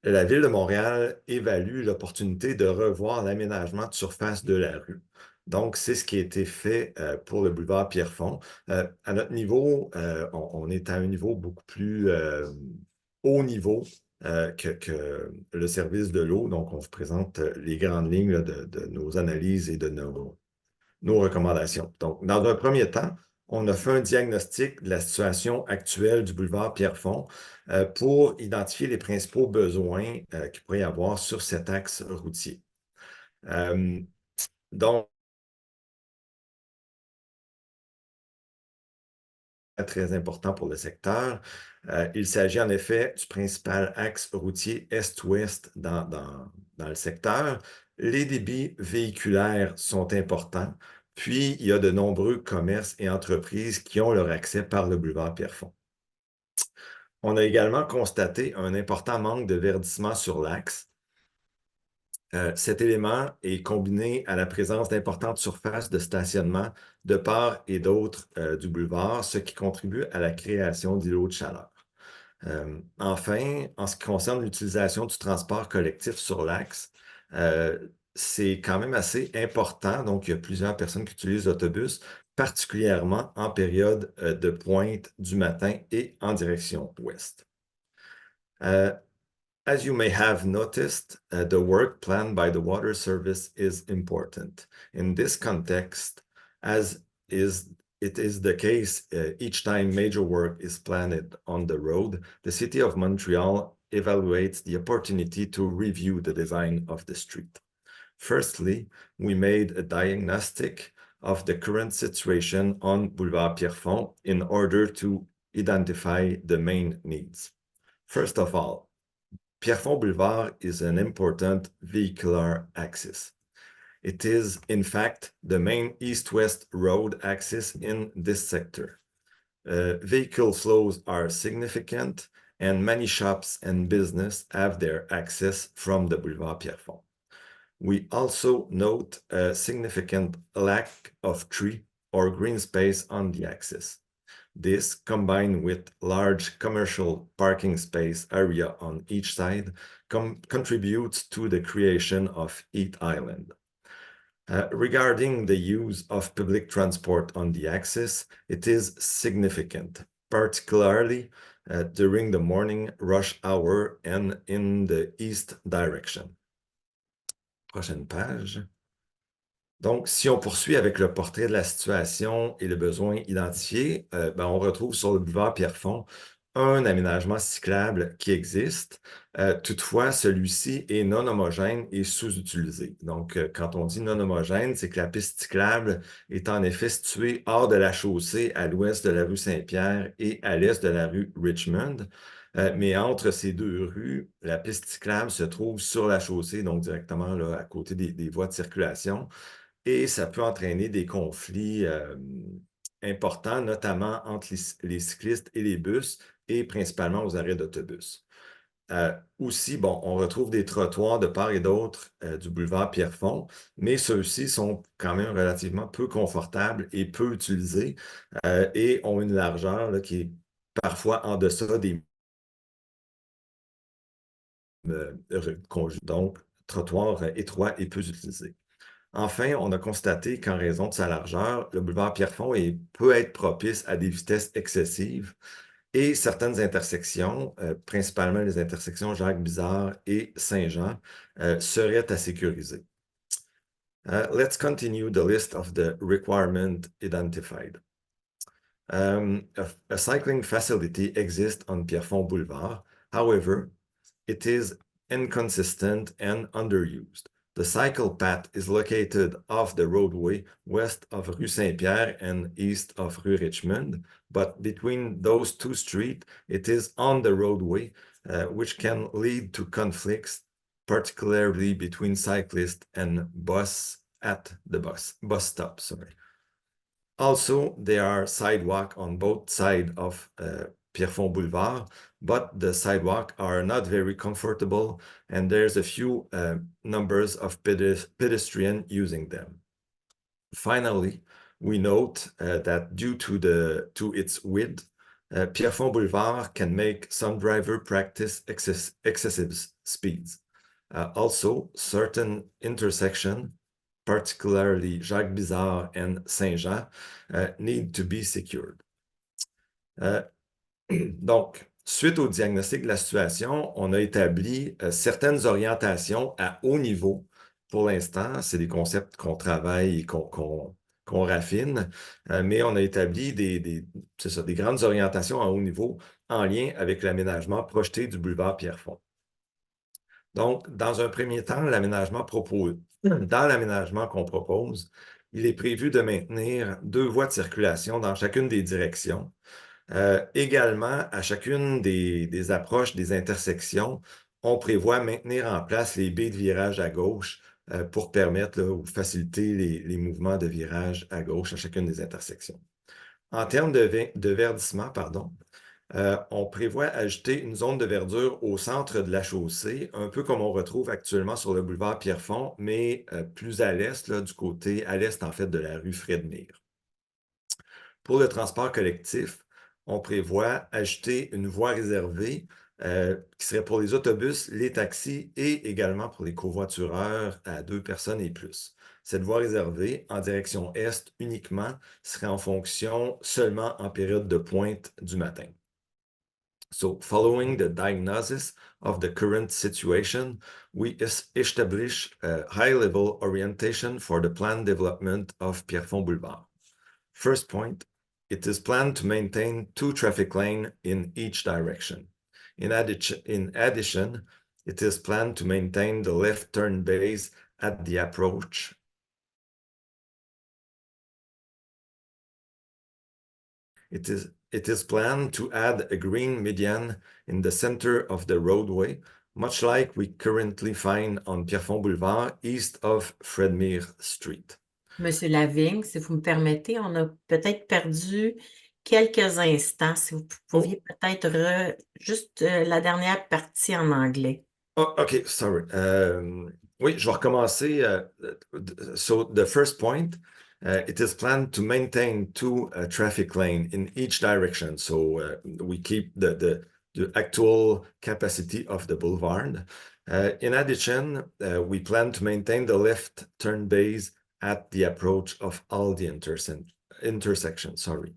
la Ville de Montréal évalue l'opportunité de revoir l'aménagement de surface de la rue. Donc, c'est ce qui a été fait pour le boulevard Pierrefonds. À notre niveau, on est à un niveau beaucoup plus haut niveau que le service de l'eau. Donc, on vous présente les grandes lignes là, de nos analyses et de nos recommandations. Donc, dans un premier temps, on a fait un diagnostic de la situation actuelle du boulevard Pierrefonds pour identifier les principaux besoins qu'il pourrait y avoir sur cet axe routier. Donc, très important pour le secteur. Il s'agit en effet du principal axe routier est-ouest dans le secteur. Les débits véhiculaires sont importants, puis il y a de nombreux commerces et entreprises qui ont leur accès par le boulevard Pierrefonds. On a également constaté un important manque de verdissement sur l'axe. Cet élément est combiné à la présence d'importantes surfaces de stationnement de part et d'autre du boulevard, ce qui contribue à la création d'îlots de chaleur. Enfin, en ce qui concerne l'utilisation du transport collectif sur l'axe, c'est quand même assez important. Donc, il y a plusieurs personnes qui utilisent l'autobus, particulièrement en période de pointe du matin et en direction ouest. As you may have noticed, the work planned by the Water Service is important. In this context, as it is the case each time major work is planned on the road, the City of Montreal evaluates the opportunity to review the design of the street. Firstly, we made a diagnostic of the current situation on Boulevard Pierrefonds in order to identify the main needs. First of all, Pierrefonds Boulevard is an important vehicular axis. It is, in fact, the main east-west road axis in this sector. Vehicle flows are significant, and many shops and business have their access from the Boulevard Pierrefonds. We also note a significant lack of tree or green space on the axis. This, combined with large commercial parking space area on each side, contributes to the creation of Heat Island. Regarding the use of public transport on the axis, it is significant, particularly during the morning rush hour and in the east direction. Prochaine page. Donc, si on poursuit avec le portrait de la situation et le besoin identifié, on retrouve sur le boulevard Pierrefonds un aménagement cyclable qui existe. Toutefois, celui-ci est non homogène et sous-utilisé. Donc, quand on dit non homogène, c'est que la piste cyclable est en effet située hors de la chaussée à l'ouest de la rue Saint-Pierre et à l'est de la rue Richmond. Mais entre ces deux rues, la piste cyclable se trouve sur la chaussée, donc directement là, à côté des voies de circulation. Et ça peut entraîner des conflits importants, notamment entre les cyclistes et les bus, et principalement aux arrêts d'autobus. Aussi, on retrouve des trottoirs de part et d'autre du boulevard Pierrefonds, mais ceux-ci sont quand même relativement peu confortables et peu utilisés et ont une largeur là, qui est parfois en deçà des donc trottoirs étroits et peu utilisés. Enfin, on a constaté qu'en raison de sa largeur, le boulevard Pierrefonds peut être propice à des vitesses excessives et certaines intersections, principalement les intersections Jacques-Bizard et Saint-Jean, seraient à sécuriser. Let's continue the list of the requirements identified. A cycling facility exists on Pierrefonds Boulevard. However, it is inconsistent and underused. The cycle path is located off the roadway west of Rue Saint-Pierre and east of Rue Richmond, but between those two streets, it is on the roadway, which can lead to conflicts, particularly between cyclists and bus at the bus stop. Also, there are sidewalks on both sides of Pierrefonds Boulevard, but the sidewalks are not very comfortable, and there's a few numbers of pedestrians using them. Finally, we note that due to its width, Pierrefonds Boulevard can make some driver practice excessive speeds. Also, certain intersections, particularly Jacques-Bizard and Saint-Jean, need to be secured. Donc, suite au diagnostic de la situation, on a établi certaines orientations à haut niveau. Pour l'instant, c'est des concepts qu'on travaille et qu'on raffine, mais on a établi des grandes orientations à haut niveau en lien avec l'aménagement projeté du boulevard Pierrefonds. Donc, dans un premier temps, l'aménagement proposé dans l'aménagement qu'on propose, il est prévu de maintenir 2 voies de circulation dans chacune des directions. Également, à chacune des approches des intersections, on prévoit maintenir en place les baies de virage à gauche pour permettre ou faciliter les mouvements de virage à gauche à chacune des intersections. En termes de verdissement, pardon, on prévoit ajouter une zone de verdure au centre de la chaussée, un peu comme on retrouve actuellement sur le boulevard Pierrefonds, mais plus à l'est, du côté à l'est en fait de la rue Fredmire. Pour le transport collectif, on prévoit ajouter une voie réservée qui serait pour les autobus, les taxis et également pour les covoitureurs à 2 personnes et plus. Cette voie réservée en direction est uniquement serait en fonction seulement en période de pointe du matin. So, following the diagnosis of the current situation, we establish a high-level orientation for the planned development of Pierrefonds Boulevard. First point, it is planned to maintain 2 traffic lanes in each direction. In addition, it is planned to maintain the left turn bays at the approach. It is planned to add a green median in the center of the roadway, much like we currently find on Pierrefonds Boulevard, east of Fredmire Street. Monsieur Lavigne, si vous me permettez, on a peut-être perdu quelques instants. Si vous pouviez peut-être juste la dernière partie en anglais. Oh, OK, sorry. Oui, je vais recommencer. So the first point, it is planned to maintain 2 traffic lanes in each direction. So we keep the actual capacity of the boulevard. In addition, we plan to maintain the left turn bays at the approach of all the intersections. Sorry.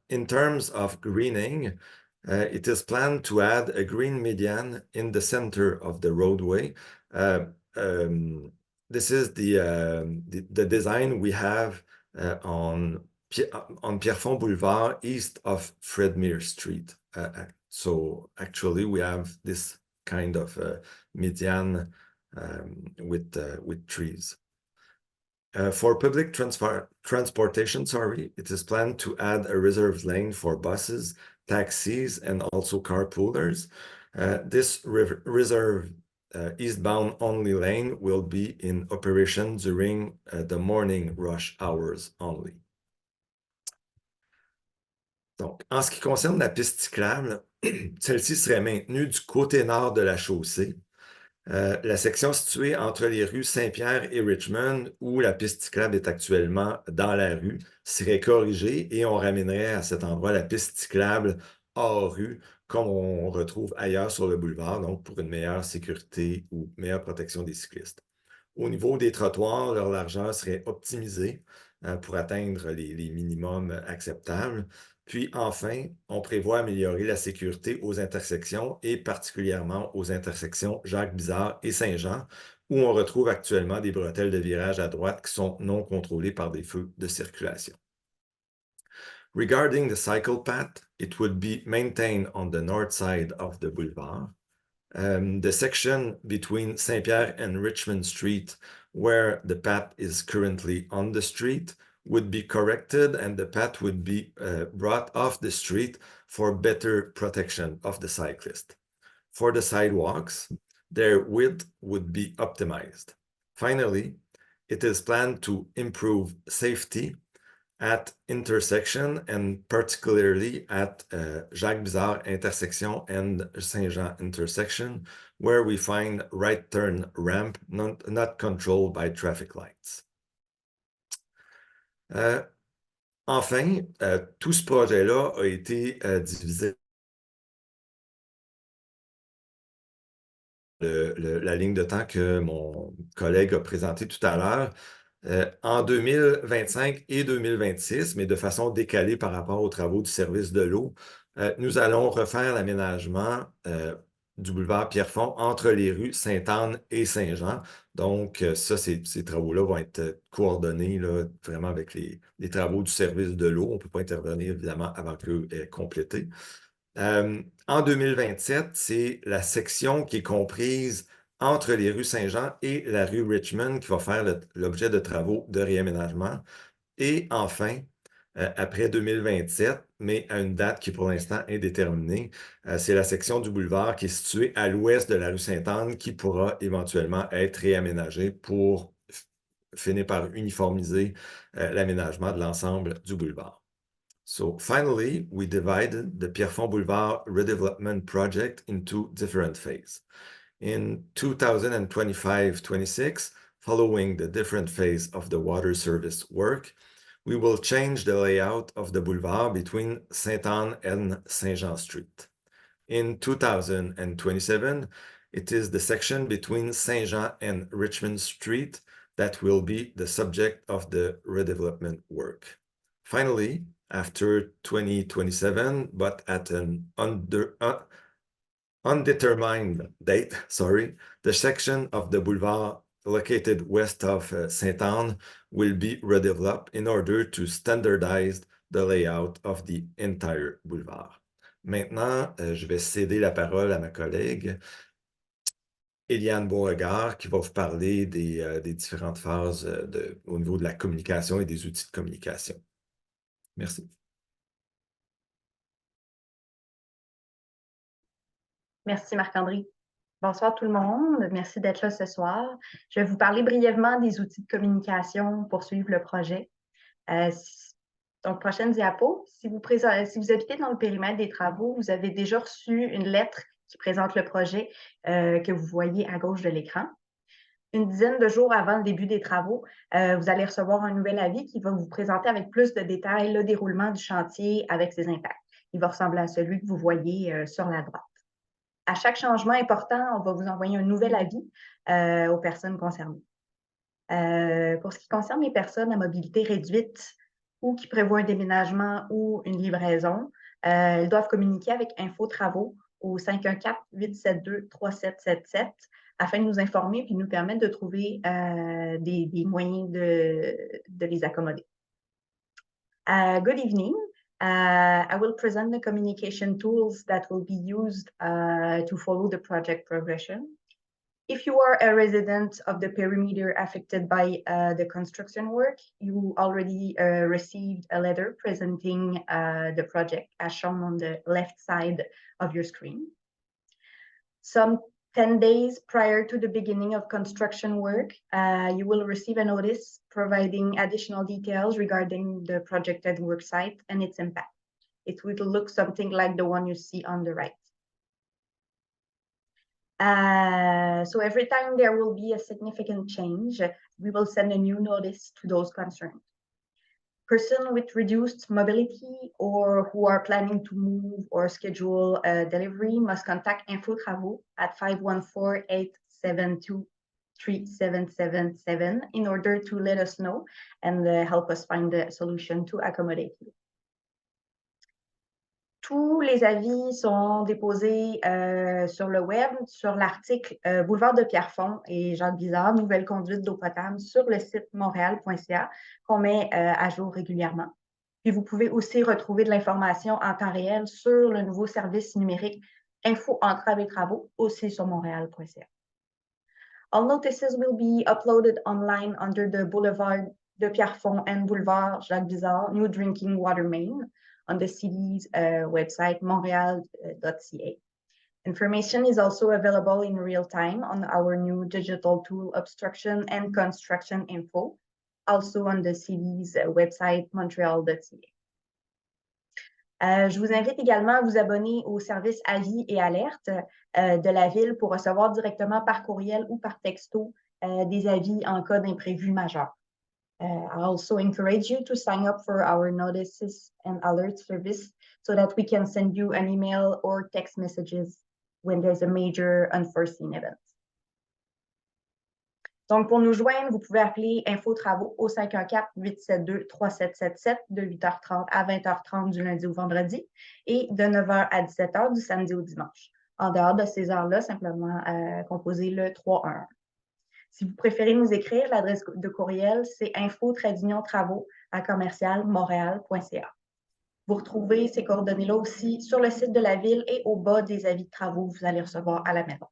In terms of greening, it is planned to add a green median in the center of the roadway. This is the design we have on Pierrefonds Boulevard, east of Fredmire Street. So actually, we have this kind of median with trees. For public transportation, it is planned to add a reserved lane for buses, taxis, and also carpoolers. This reserved eastbound only lane will be in operation during the morning rush hours only. Donc, en ce qui concerne la piste cyclable, celle-ci serait maintenue du côté nord de la chaussée. La section située entre les rues Saint-Pierre et Richmond, où la piste cyclable est actuellement dans la rue, serait corrigée et on ramènerait à cet endroit la piste cyclable hors rue, comme on retrouve ailleurs sur le boulevard, donc pour une meilleure sécurité ou meilleure protection des cyclistes. Au niveau des trottoirs, leur largeur serait optimisée pour atteindre les minimums acceptables. Puis enfin, on prévoit améliorer la sécurité aux intersections et particulièrement aux intersections Jacques-Bizard et Saint-Jean, où on retrouve actuellement des bretelles de virage à droite qui sont non contrôlées par des feux de circulation. Regarding the cycle path, it would be maintained on the north side of the boulevard. The section between Saint-Pierre and Richmond Street, where the path is currently on the street, would be corrected and the path would be brought off the street for better protection of the cyclist. For the sidewalks, their width would be optimized. Finally, it is planned to improve safety at intersection and particularly at Jacques Bizard intersection and Saint-Jean intersection, where we find right turn ramp not controlled by traffic lights. Enfin, tout ce projet-là a été divisé. La ligne de temps que mon collègue a présentée tout à l'heure, en 2025 et 2026, mais de façon décalée par rapport aux travaux du service de l'eau, nous allons refaire l'aménagement du boulevard Pierrefonds entre les rues Sainte-Anne et Saint-Jean. Donc, ça, ces travaux-là vont être coordonnés là, vraiment avec les travaux du service de l'eau. On ne peut pas intervenir, évidemment, avant qu'eux aient complété. En 2027, c'est la section qui est comprise entre les rues Saint-Jean et la rue Richmond qui va faire l'objet de travaux de réaménagement. Et enfin, après 2027, mais à une date qui pour l'instant est déterminée, c'est la section du boulevard qui est située à l'ouest de la rue Sainte-Anne qui pourra éventuellement être réaménagée pour finir par uniformiser l'aménagement de l'ensemble du boulevard. So finally, we divided the Pierrefonds Boulevard redevelopment project into different phases. In 2025-26, following the different phase of the water service work, we will change the layout of the boulevard between Sainte-Anne and Saint-Jean Street. In 2027, it is the section between Saint-Jean and Richmond Street that will be the subject of the redevelopment work. Finally, after 2027, but at an undetermined date, the section of the boulevard located west of Sainte-Anne will be redeveloped in order to standardize the layout of the entire boulevard. Maintenant, je vais céder la parole à ma collègue Éliane Beauregard qui va vous parler des différentes phases au niveau de la communication et des outils de communication. Merci. Merci Marc-André. Bonsoir tout le monde. Merci d'être là ce soir. Je vais vous parler brièvement des outils de communication pour suivre le projet. Donc, prochaine diapo. Si vous habitez dans le périmètre des travaux, vous avez déjà reçu une lettre qui présente le projet que vous voyez à gauche de l'écran. Une dizaine de jours avant le début des travaux, vous allez recevoir un nouvel avis qui va vous présenter avec plus de détails le déroulement du chantier avec ses impacts. Il va ressembler à celui que vous voyez sur la droite. À chaque changement important, on va vous envoyer un nouvel avis aux personnes concernées. Pour ce qui concerne les personnes à mobilité réduite ou qui prévoient un déménagement ou une livraison, elles doivent communiquer avec Info Travaux au 514-872-3777 afin de nous informer et de nous permettre de trouver des moyens de les accommoder. Good evening. I will present the communication tools that will be used to follow the project progression. If you are a resident of the perimeter affected by the construction work, you already received a letter presenting the project as shown on the left side of your screen. Some 10 days prior to the beginning of construction work, you will receive a notice providing additional details regarding the projected work site and its impact. It will look something like the one you see on the right. So every time there will be a significant change, we will send a new notice to those concerned. Persons with reduced mobility or who are planning to move or schedule a delivery must contact Info Travaux at 514-872-3777 in order to let us know and help us find a solution to accommodate you. Tous les avis sont déposés sur le web, sur l'article Boulevard de Pierrefonds et Jacques Bizard, nouvelle conduite d'eau potable sur le site montréal.ca qu'on met à jour régulièrement. Puis vous pouvez aussi retrouver de l'information en temps réel sur le nouveau service numérique Info Entraves et Travaux, aussi sur montréal.ca. All notices will be uploaded online under the Boulevard de Pierrefonds and Boulevard Jacques Bizard New Drinking Water Main on the city's website, montreal.ca. Information is also available in real time on our new digital tool, Obstruction and Construction Info, also on the city's website, montreal.ca. Je vous invite également à vous abonner au service avis et alertes de la Ville pour recevoir directement par courriel ou par texto des avis en cas d'imprévu majeur. I also encourage you to sign up for our notices and alert service so that we can send you an email or text messages when there's a major unforeseen event. Donc, pour nous joindre, vous pouvez appeler Info Travaux au 514-872-3777 de 8h30 à 20h30 du lundi au vendredi et de 9h à 17h du samedi au dimanche. En dehors de ces heures-là, simplement composez le 311. Si vous préférez nous écrire, l'adresse de courriel, c'est info-travaux@commercialmontréal.ca. Vous retrouvez ces coordonnées-là aussi sur le site de la Ville et au bas des avis de travaux que vous allez recevoir à la maison.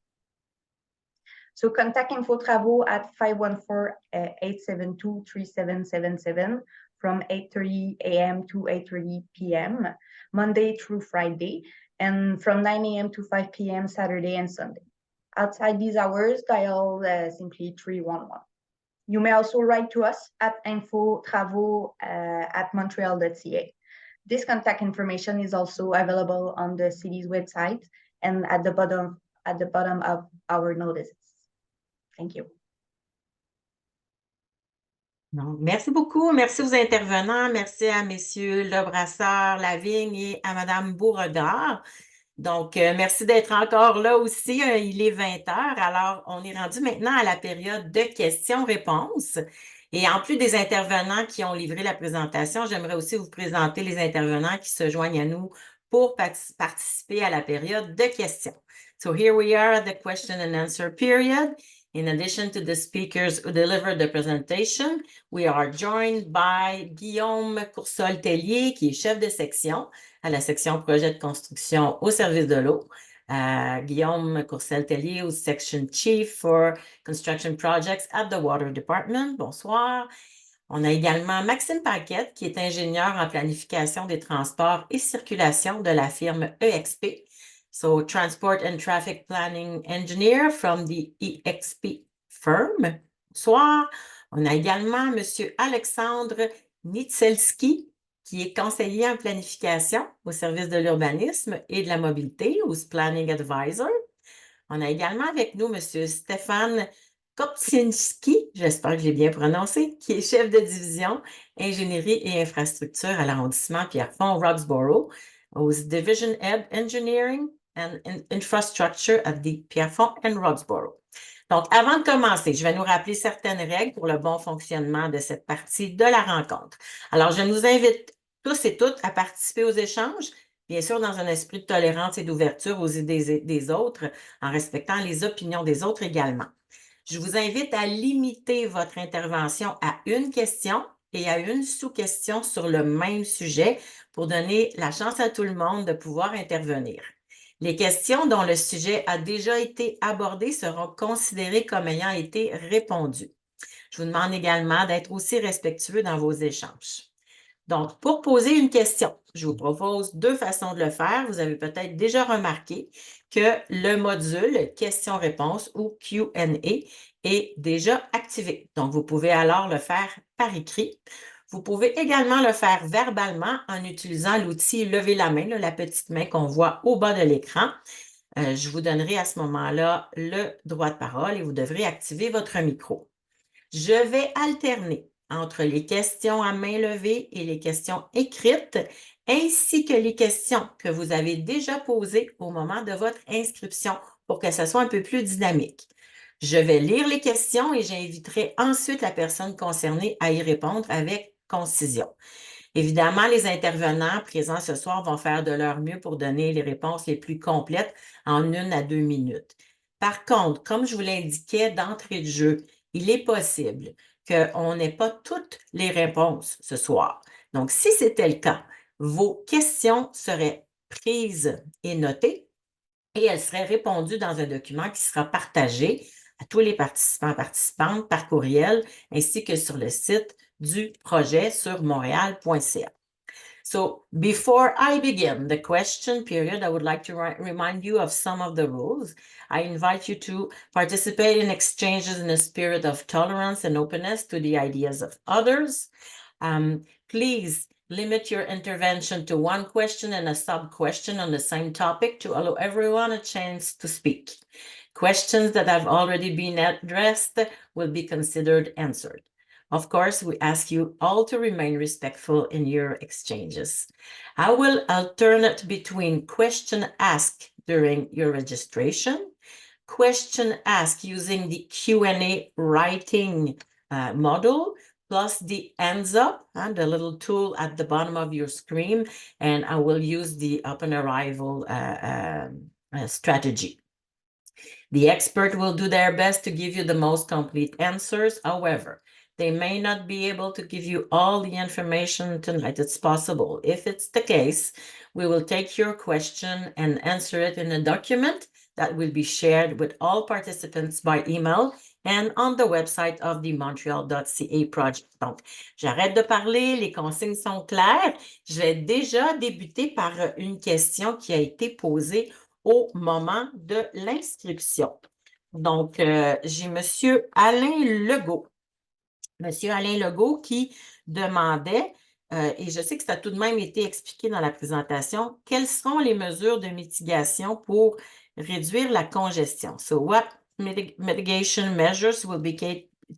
So contact Info Travaux at 514-872-3777 from 8:30 a.m. to 8:30 p.m., Monday through Friday, and from 9 a.m. to 5 p.m. Saturday and Sunday. Outside these hours, dial simply 311. You may also write to us at infotravaux@montreal.ca. This contact information is also available on the city's website and at the bottom of our notices. Thank you. Donc, merci beaucoup. Merci aux intervenants. Merci à messieurs Lebrasseur, Lavigne et à madame Beauregard. Donc, merci d'être encore là aussi. Il est 20 heures. Alors, on est rendu maintenant à la période de questions-réponses. Et en plus des intervenants qui ont livré la présentation, j'aimerais aussi vous présenter les intervenants qui se joignent à nous pour participer à la période de questions. So here we are at the question and answer period. In addition to the speakers who delivered the presentation, we are joined by Guillaume Coursol-Tellier, qui est chef de section à la section projet de construction au service de l'eau. Guillaume Coursol-Tellier, who's section chief for construction projects at the Water Department. Bonsoir. On a également Maxime Paquette, qui est ingénieur en planification des transports et circulation de la firme EXP. So, Transport and Traffic Planning Engineer from the EXP firm. Bonsoir. On a également M. Alexandre Nitselski, qui est conseiller en planification au service de l'urbanisme et de la mobilité, ou Planning Advisor. On a également avec nous M. Stéphane Kopczynski, j'espère que j'ai bien prononcé, qui est chef de division ingénierie et infrastructure à l'arrondissement Pierrefonds-Roxborough, aux Division Head Engineering and Infrastructure at the Pierrefonds and Roxborough. Donc, avant de commencer, je vais nous rappeler certaines règles pour le bon fonctionnement de cette partie de la rencontre. Alors, je nous invite tous et toutes à participer aux échanges, bien sûr dans un esprit de tolérance et d'ouverture aux idées des autres, en respectant les opinions des autres également. Je vous invite à limiter votre intervention à une question et à une sous-question sur le même sujet pour donner la chance à tout le monde de pouvoir intervenir. Les questions dont le sujet a déjà été abordé seront considérées comme ayant été répondues. Je vous demande également d'être aussi respectueux dans vos échanges. Donc, pour poser une question, je vous propose deux façons de le faire. Vous avez peut-être déjà remarqué que le module questions-réponses ou Q&A est déjà activé. Donc, vous pouvez alors le faire par écrit. Vous pouvez également le faire verbalement en utilisant l'outil « Lever la main », la petite main qu'on voit au bas de l'écran. Je vous donnerai à ce moment-là le droit de parole et vous devrez activer votre micro. Je vais alterner entre les questions à main levée et les questions écrites, ainsi que les questions que vous avez déjà posées au moment de votre inscription pour que ce soit un peu plus dynamique. Je vais lire les questions et j'inviterai ensuite la personne concernée à y répondre avec concision. Évidemment, les intervenants présents ce soir vont faire de leur mieux pour donner les réponses les plus complètes en 1 à 2 minutes. Par contre, comme je vous l'indiquais d'entrée de jeu, il est possible qu'on n'ait pas toutes les réponses ce soir. Donc, si c'était le cas, vos questions seraient prises et notées et elles seraient répondues dans un document qui sera partagé à tous les participants et participantes par courriel ainsi que sur le site du projet sur montréal.ca. So, before I begin the question period, I would like to remind you of some of the rules. I invite you to participate in exchanges in a spirit of tolerance and openness to the ideas of others. Please limit your intervention to one question and a sub-question on the same topic to allow everyone a chance to speak. Questions that have already been addressed will be considered answered. Of course, we ask you all to remain respectful in your exchanges. I will alternate between question asked during your registration, question asked using the Q&A writing model, plus the hands up, and the little tool at the bottom of your screen, and I will use the open arrival strategy. The expert will do their best to give you the most complete answers. However, they may not be able to give you all the information tonight. It's possible. If it's the case, we will take your question and answer it in a document that will be shared with all participants by email and on the website of the Montreal.ca project. Donc, j'arrête de parler, les consignes sont claires. Je vais déjà débuter par une question qui a été posée au moment de l'inscription. Donc, j'ai M. Alain Legault. Monsieur Alain Legault qui demandait, et je sais que ça a tout de même été expliqué dans la présentation, quelles sont les mesures de mitigation pour réduire la congestion? So, what mitigation measures will be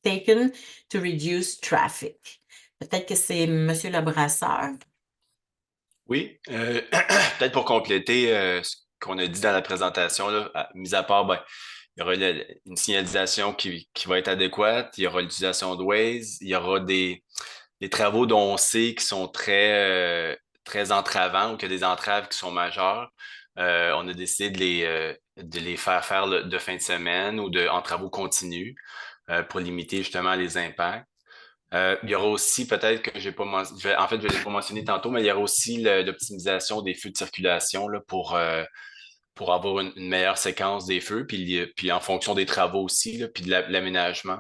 taken to reduce traffic? Peut-être que c'est Monsieur le Brasseur. Oui, peut-être pour compléter ce qu'on a dit dans la présentation, là, mis à part, il y aura une signalisation qui va être adéquate, il y aura l'utilisation de Waze, il y aura des travaux dont on sait qui sont très entravants ou qu'il y a des entraves qui sont majeures. On a décidé de les faire de fin de semaine ou en travaux continus pour limiter justement les impacts. Il y aura aussi, peut-être que j'ai pas mentionné, en fait, je ne l'ai pas mentionné tantôt, mais il y aura aussi l'optimisation des feux de circulation là, pour avoir une meilleure séquence des feux, puis en fonction des travaux aussi, là, puis de l'aménagement.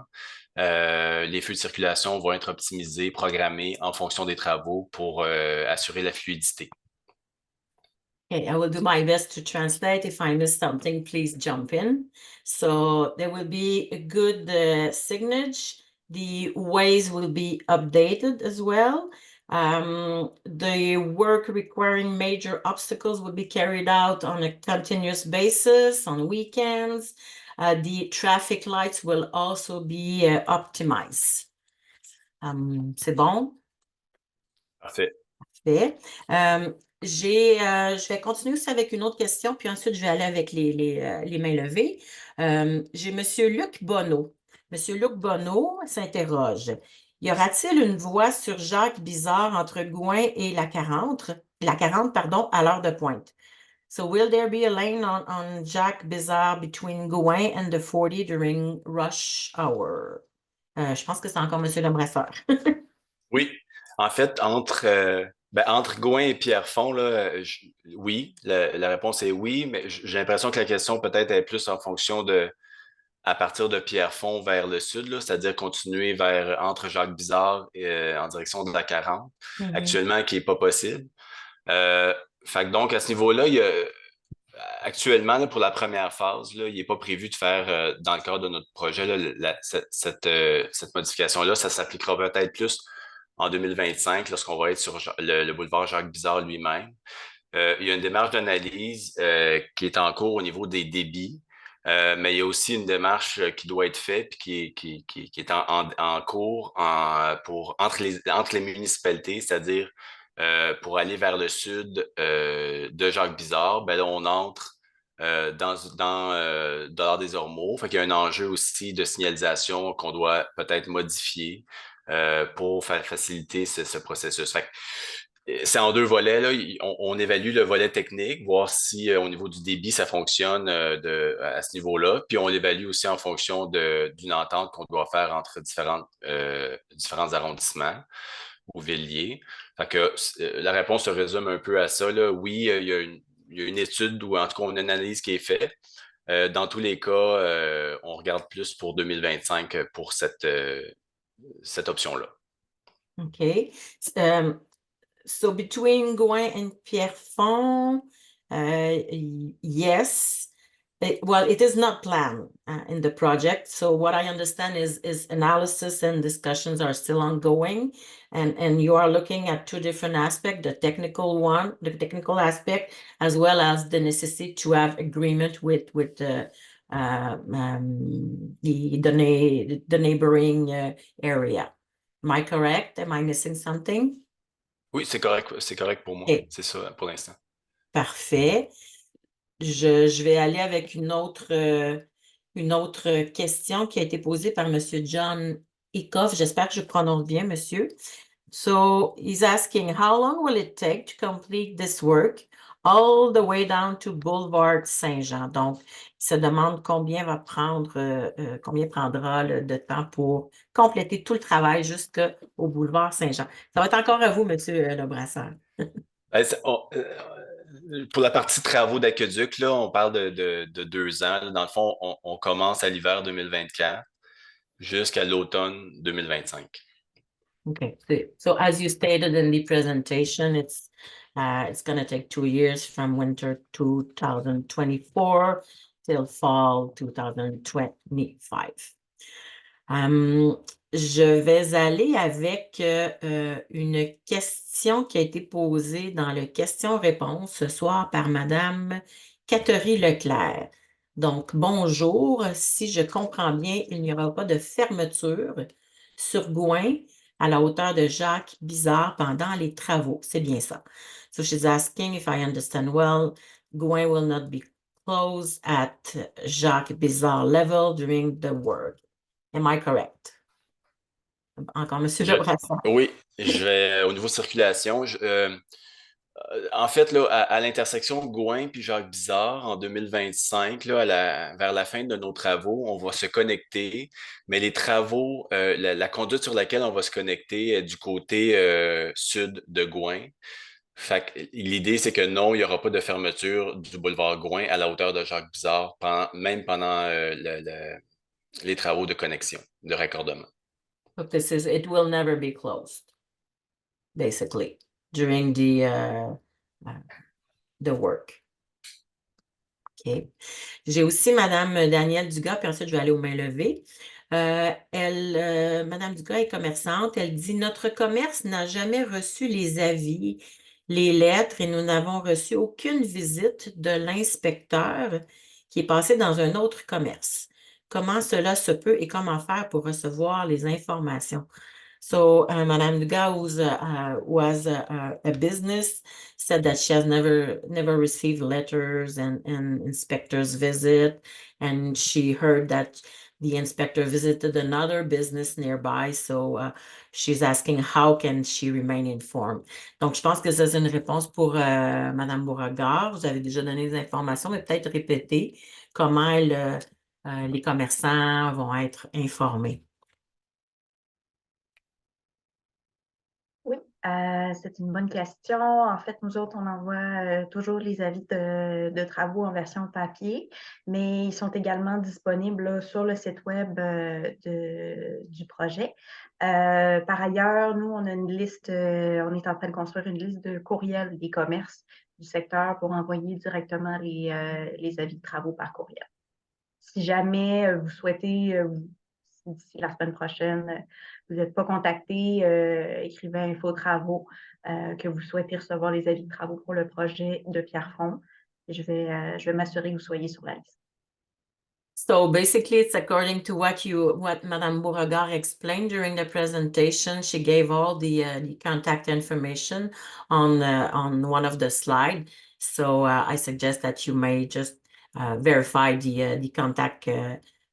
Les feux de circulation vont être optimisés, programmés en fonction des travaux pour assurer la fluidité. Okay, I will do my best to translate. If I miss something, please jump in. So there will be a good signage. The ways will be updated as well. The work requiring major obstacles will be carried out on a continuous basis on weekends. The traffic lights will also be optimized. C'est bon? Parfait. Parfait. Je vais continuer aussi avec une autre question, puis ensuite je vais aller avec les mains levées. J'ai M. Luc Bonneau. M. Luc Bonneau s'interroge. Y aura-t-il une voie sur Jacques Bizard entre Gouin et la 40, pardon, à l'heure de pointe? So will there be a lane on Jacques Bizard between Gouin and the 40 during rush hour? Je pense que c'est encore M. Lebrasseur. Oui, en fait, entre Gouin et Pierrefonds, là, oui, la réponse est oui, mais j'ai l'impression que la question peut-être est plus en fonction à partir de Pierrefonds vers le sud, là, c'est-à-dire continuer entre Jacques Bizard et en direction de la 40, actuellement, qui n'est pas possible. Fait que donc, à ce niveau-là, actuellement, là, pour la première phase, là, il n'est pas prévu de faire, dans le cadre de notre projet, là, cette modification-là. Ça s'appliquera peut-être plus en 2025, lorsqu'on va être sur le boulevard Jacques Bizard lui-même. Il y a une démarche d'analyse qui est en cours au niveau des débits, mais il y a aussi une démarche qui doit être faite et qui est en cours entre les municipalités, c'est-à-dire pour aller vers le sud de Jacques Bizard, ben là, on entre dans l'art des Ormeaux. Fait qu'il y a un enjeu aussi de signalisation qu'on doit peut-être modifier pour faciliter ce processus. Fait que, c'est en deux volets. Là. On évalue le volet technique, voir si au niveau du débit, ça fonctionne à ce niveau-là. Puis on l'évalue aussi en fonction d'une entente qu'on doit faire entre différents arrondissements ou villiers. Fait que, la réponse se résume un peu à ça. Là. Oui, il y a une étude ou en tout cas une analyse qui est faite. Dans tous les cas, on regarde plus pour 2025 pour cette option-là. OK. So between Gouin and Pierrefonds, yes. It is not planned in the project. So what I understand is analysis and discussions are still ongoing, and you are looking at two different aspects: the technical aspect, as well as the necessity to have agreement with the neighboring area. Am I correct? Am I missing something? Oui, c'est correct pour moi. Okay. C'est ça pour l'instant. Parfait. Je vais aller avec une autre question qui a été posée par M. John Ecoff. J'espère que je prononce bien, monsieur. So, he's asking, how long will it take to complete this work all the way down to Boulevard Saint-Jean? Donc, il se demande combien prendra de temps pour compléter tout le travail jusqu'au Boulevard Saint-Jean. Ça va être encore à vous, monsieur Lebrasseur. Pour la partie travaux d'aqueduc, là, on parle de 2 ans. Là. Dans le fond, on commence à l'hiver 2024 jusqu'à l'automne 2025. Okay, so as you stated in the presentation, it's going to take 2 years from winter 2024 till fall 2025. Je vais aller avec une question qui a été posée dans le question-réponse ce soir par Madame Catherine Leclerc. Donc, bonjour. Si je comprends bien, il n'y aura pas de fermeture sur Gouin à la hauteur de Jacques Bizard pendant les travaux. C'est bien ça. So she's asking if I understand well, Gouin will not be closed at Jacques Bizard level during the work. Am I correct? Encore, Monsieur Le Brassin. Oui, au niveau circulation, en fait, là, à l'intersection Gouin puis Jacques Bizard, en 2025, là, vers la fin de nos travaux, on va se connecter, mais les travaux, la conduite sur laquelle on va se connecter est du côté sud de Gouin. Fait que l'idée, c'est que non, il n'y aura pas de fermeture du boulevard Gouin à la hauteur de Jacques Bizard, même pendant les travaux de connexion, de raccordement. So it will never be closed, basically, during the work. OK. J'ai aussi Madame Danielle Dugas, puis ensuite je vais aller aux mains levées. Madame Dugas est commerçante. Elle dit: Notre commerce n'a jamais reçu les avis, les lettres, et nous n'avons reçu aucune visite de l'inspecteur qui est passé dans un autre commerce. Comment cela se peut et comment faire pour recevoir les informations? So, Madame Dugas, who has a business, said that she has never received letters and inspectors visit, and she heard that the inspector visited another business nearby, so she's asking how can she remain informed. Donc, je pense que ça, c'est une réponse pour Madame Beauregard. Vous avez déjà donné des informations, mais peut-être répéter comment les commerçants vont être informés. Oui, c'est une bonne question. En fait, nous autres, on envoie toujours les avis de travaux en version papier, mais ils sont également disponibles là, sur le site web du projet. Par ailleurs, nous, on a une liste, on est en train de construire une liste de courriels des commerces du secteur pour envoyer directement les avis de travaux par courriel. Si jamais vous souhaitez, d'ici la semaine prochaine, vous n'êtes pas contacté, écrivez à Info Travaux que vous souhaitez recevoir les avis de travaux pour le projet de Pierrefonds. Je vais m'assurer que vous soyez sur la liste. So basically, it's according to what Madame Beauregard explained during the presentation. She gave all the contact information on one of the slides. So I suggest that you may just verify the contact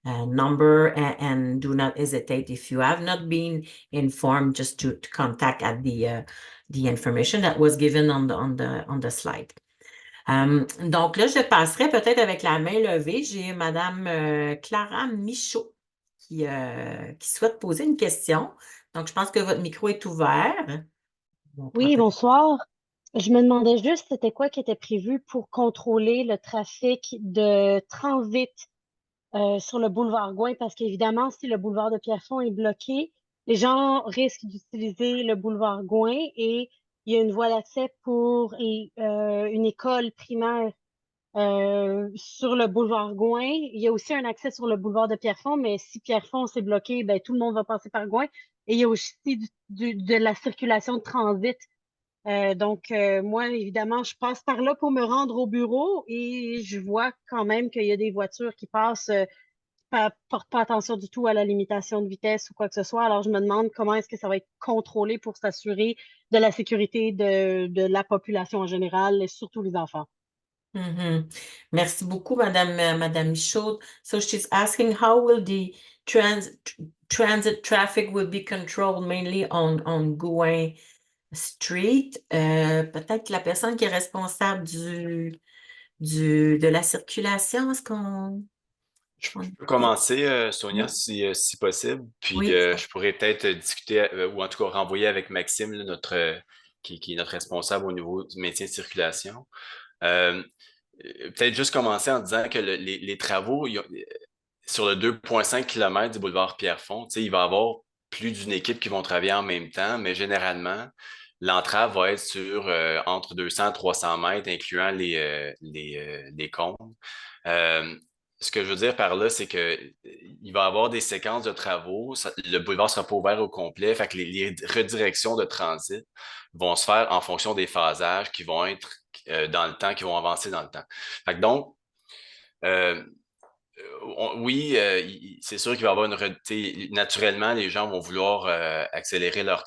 number and do not hesitate if you have not been informed, just to contact at the information that was given on the slide. Donc là, je passerai peut-être avec la main levée. J'ai Madame Clara Michaud qui souhaite poser une question. Donc, je pense que votre micro est ouvert. Oui, bonsoir. Je me demandais juste, c'était quoi qui était prévu pour contrôler le trafic de transit sur le boulevard Gouin? Parce qu'évidemment, si le boulevard de Pierrefonds est bloqué, les gens risquent d'utiliser le boulevard Gouin et il y a une voie d'accès pour une école primaire sur le boulevard Gouin. Il y a aussi un accès sur le boulevard de Pierrefonds, mais si Pierrefonds s'est bloqué, ben, tout le monde va passer par Gouin. Et il y a aussi de la circulation de transit. Donc, moi, évidemment, je passe par là pour me rendre au bureau et je vois quand même qu'il y a des voitures qui passent, portent pas attention du tout à la limitation de vitesse ou quoi que ce soit. Alors, je me demande comment est-ce que ça va être contrôlé pour s'assurer de la sécurité de la population en général et surtout les enfants. Merci beaucoup, Madame Michaud. So she's asking how will the transit traffic will be controlled mainly on Gouin Street. Peut-être que la personne qui est responsable de la circulation, est-ce qu'on... Je peux commencer, Sonia, si possible. Puis Oui. je pourrais peut-être discuter ou en tout cas renvoyer avec Maxime, là, qui est notre responsable au niveau du maintien de circulation. Peut-être juste commencer en disant que les travaux sur le 2,5 km du boulevard Pierrefonds, il va y avoir plus d'une équipe qui vont travailler en même temps, mais généralement, l'entrave va être sur entre 200 et 300 mètres, incluant les cônes. Ce que je veux dire par là, c'est que il va y avoir des séquences de travaux. Le boulevard ne sera pas ouvert au complet. Fait que les redirections de transit vont se faire en fonction des phasages qui vont être dans le temps, qui vont avancer dans le temps. Fait que donc, oui, c'est sûr qu'il va y avoir naturellement, les gens vont vouloir accélérer leur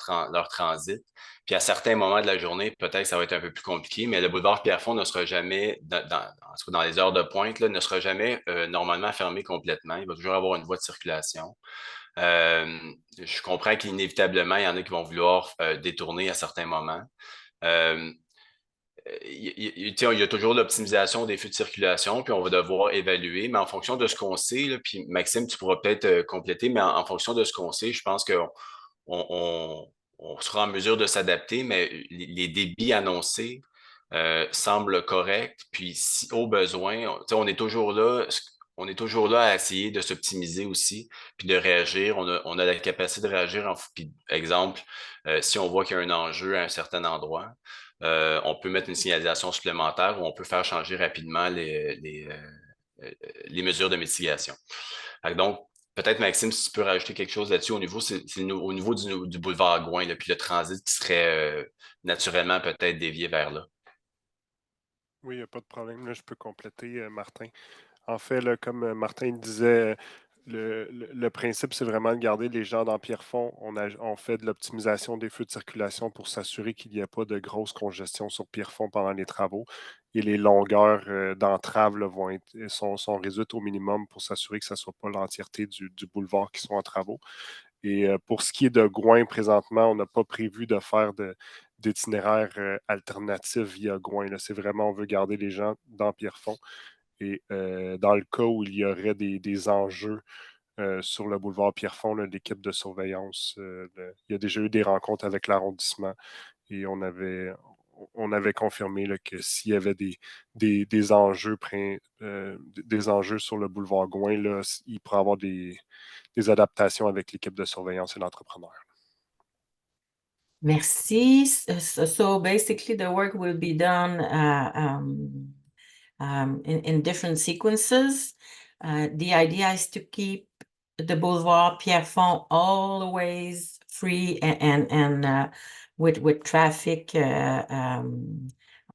transit. Puis à certains moments de la journée, peut-être que ça va être un peu plus compliqué, mais le boulevard Pierrefonds ne sera jamais, en tout cas dans les heures de pointe, là, ne sera jamais normalement fermé complètement. Il va toujours avoir une voie de circulation. Je comprends qu'inévitablement, il y en a qui vont vouloir détourner à certains moments. Il y a toujours l'optimisation des flux de circulation, puis on va devoir évaluer, mais en fonction de ce qu'on sait, là, puis Maxime, tu pourras peut-être compléter, mais en fonction de ce qu'on sait, je pense qu'on on sera en mesure de s'adapter, mais les débits annoncés semblent corrects, puis si au besoin, on est toujours là. On est toujours là à essayer de s'optimiser aussi, puis de réagir. On a la capacité de réagir. Puis, exemple, si on voit qu'il y a un enjeu à un certain endroit, on peut mettre une signalisation supplémentaire ou on peut faire changer rapidement les mesures de mitigation. Donc, peut-être, Maxime, si tu peux rajouter quelque chose là-dessus, au niveau du boulevard Gouin, là, puis le transit qui serait naturellement peut-être dévié vers là. Oui, il n'y a pas de problème. Là, je peux compléter, Martin. En fait, là, comme Martin disait, le principe, c'est vraiment de garder les gens dans Pierrefonds. On fait de l'optimisation des feux de circulation pour s'assurer qu'il n'y a pas de grosse congestion sur Pierrefonds pendant les travaux. Et les longueurs d'entrave sont réduites au minimum pour s'assurer que ce ne soit pas l'entièreté du boulevard qui sont en travaux. Et pour ce qui est de Gouin, présentement, on n'a pas prévu de faire d'itinéraire alternatif via Gouin. C'est vraiment, on veut garder les gens dans Pierrefonds. Et dans le cas où il y aurait des enjeux sur le boulevard Pierrefonds, l'équipe de surveillance, il y a déjà eu des rencontres avec l'arrondissement et on avait confirmé là, que s'il y avait des enjeux sur le boulevard Gouin, là, il pourrait y avoir des adaptations avec l'équipe de surveillance et l'entrepreneur. Merci. So basically, the work will be done in different sequences. The idea is to keep the boulevard Pierrefonds always free and with traffic,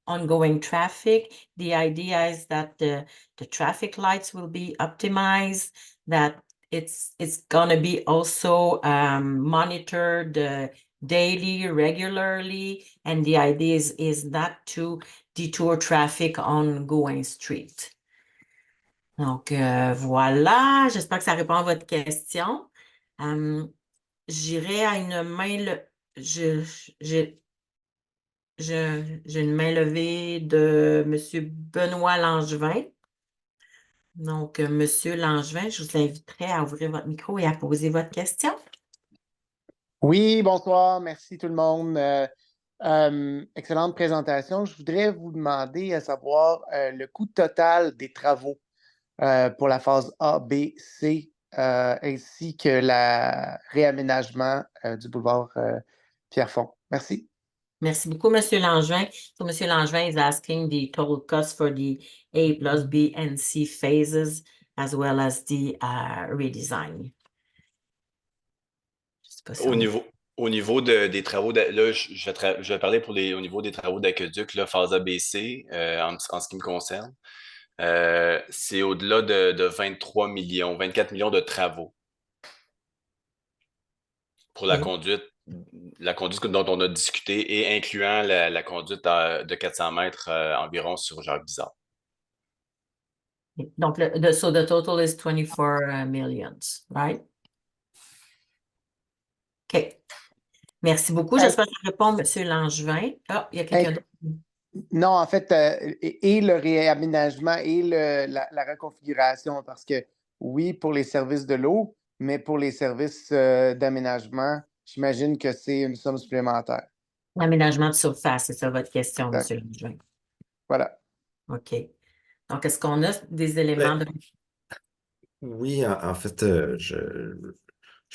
ongoing traffic. The idea is that the traffic lights will be optimized, that it's going to be also monitored daily, regularly, and the idea is not to detour traffic on Gouin Street. Donc, voilà, j'espère que ça répond à votre question. J'irai à une main, j'ai une main levée de M. Benoît Langevin. Donc, M. Langevin, je vous inviterai à ouvrir votre micro et à poser votre question. Oui, bonsoir, merci tout le monde. Excellente présentation. Je voudrais vous demander à savoir le coût total des travaux pour la phase A, B, C, ainsi que le réaménagement du boulevard Pierrefonds. Merci. Merci beaucoup, M. Langevin. So, M. Langevin is asking the total cost for the A plus B and C phases, as well as the redesign. Au niveau des travaux, là, je vais parler au niveau des travaux d'aqueduc, phase ABC, en ce qui me concerne. C'est au-delà de 24 millions de travaux pour la conduite dont on a discuté et incluant la conduite de 400 mètres environ sur Jacques-Bizard. Donc, so the total is 24 millions, right? OK. Merci beaucoup. J'espère que ça répond, M. Langevin. Ah, il y a quelqu'un d'autre. Non, en fait, et le réaménagement et la reconfiguration, parce que oui, pour les services de l'eau, mais pour les services d'aménagement, j'imagine que c'est une somme supplémentaire. L'aménagement de surface, c'est ça votre question, M. Langevin. Voilà. OK. Donc, est-ce qu'on a des éléments de... Oui, en fait, je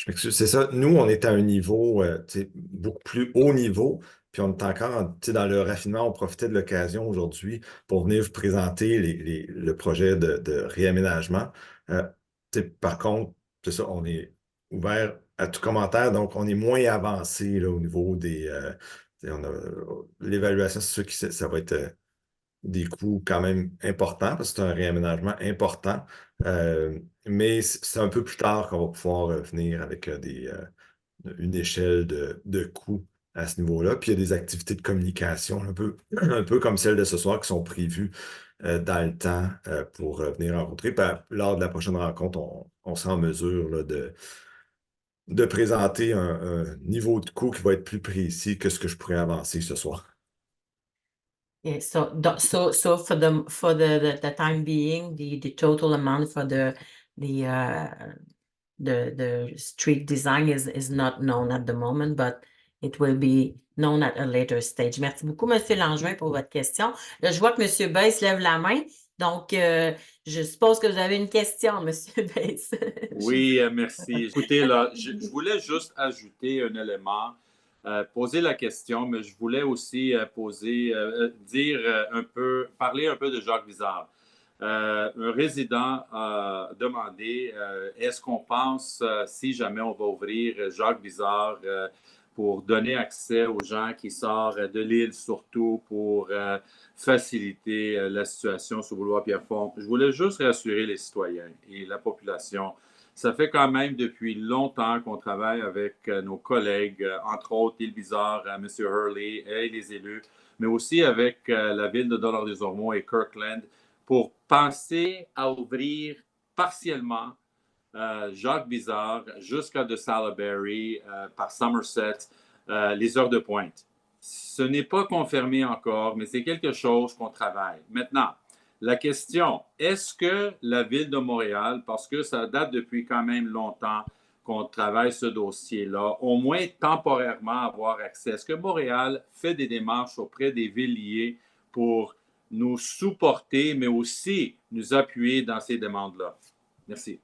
m'excuse. C'est ça. Nous, on est à un niveau, tu sais, beaucoup plus haut niveau. Puis on est encore, tu sais, dans le raffinement. On profitait de l'occasion aujourd'hui pour venir vous présenter le projet de réaménagement. Euh, tu sais, par contre, c'est ça, on est ouvert à tout commentaire. Donc, on est moins avancé là, au niveau des. Tu sais, l'évaluation, c'est sûr que ça va être des coûts quand même importants parce que c'est un réaménagement important. Mais c'est un peu plus tard qu'on va pouvoir venir avec une échelle de coûts à ce niveau-là. Puis il y a des activités de communication un peu comme celle de ce soir qui sont prévues dans le temps pour venir rencontrer. Puis, lors de la prochaine rencontre, on sera en mesure là, de présenter un niveau de coût qui va être plus précis que ce que je pourrais avancer ce soir. Yeah, so for the time being, the total amount for the street design is not known at the moment, but it will be known at a later stage. Merci beaucoup, M. Langevin, pour votre question. Là, je vois que M. Baisse lève la main. Donc, je suppose que vous avez une question, M. Baisse. Oui, merci. Écoutez, là, je voulais juste ajouter un élément, poser la question, mais je voulais aussi parler un peu de Jacques Vizard. Un résident a demandé est-ce qu'on pense, si jamais on va ouvrir Jacques Vizard pour donner accès aux gens qui sortent de l'île, surtout pour faciliter la situation sur le boulevard Pierrefonds. Je voulais juste rassurer les citoyens et la population. Ça fait quand même depuis longtemps qu'on travaille avec nos collègues, entre autres Île Bizarre, M. Hurley et les élus, mais aussi avec la ville de Dollard-des-Ormeaux et Kirkland, pour penser à ouvrir partiellement Jacques Bizarre jusqu'à de Salaberry par Somerset, les heures de pointe. Ce n'est pas confirmé encore, mais c'est quelque chose qu'on travaille. Maintenant, la question, est-ce que la Ville de Montréal, parce que ça date depuis quand même longtemps qu'on travaille ce dossier-là, au moins temporairement avoir accès, est-ce que Montréal fait des démarches auprès des villes liées pour nous supporter, mais aussi nous appuyer dans ces demandes-là? Merci.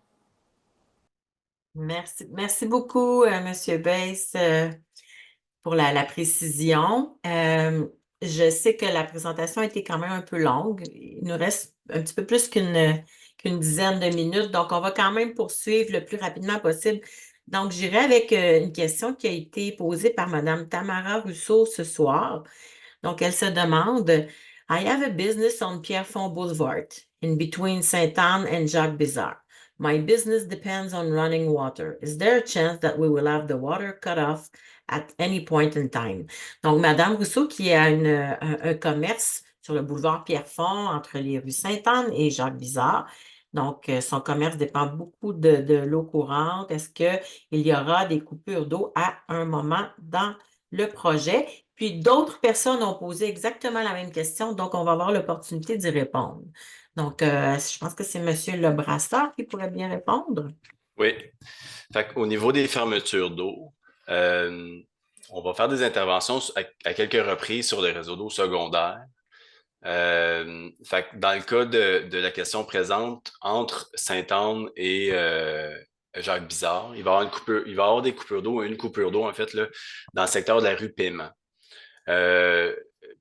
Merci beaucoup, M. Baisse, pour la précision. Je sais que la présentation a été quand même un peu longue. Il nous reste un petit peu plus qu'une dizaine de minutes, donc on va quand même poursuivre le plus rapidement possible. Donc, j'irai avec une question qui a été posée par Mme Tamara Rousseau ce soir. Donc, elle se demande, I have a business on Pierrefonds Boulevard, in between Sainte-Anne and Jacques Bizard. My business depends on running water. Is there a chance that we will have the water cut off at any point in time? Donc, Mme Rousseau, qui a un commerce sur le boulevard Pierrefonds, entre les rues Sainte-Anne et Jacques Bizard. Donc, son commerce dépend beaucoup de l'eau courante. Est-ce qu'il y aura des coupures d'eau à un moment dans le projet? Puis, d'autres personnes ont posé exactement la même question, donc on va avoir l'opportunité d'y répondre. Donc, je pense que c'est M. Lebrasseur qui pourrait bien répondre. Oui. Au niveau des fermetures d'eau, on va faire des interventions à quelques reprises sur les réseaux d'eau secondaires. Dans le cas de la question présente, entre Sainte-Anne et Jacques Bizard, il va y avoir des coupures d'eau, une coupure d'eau en fait là, dans le secteur de la rue Paiement.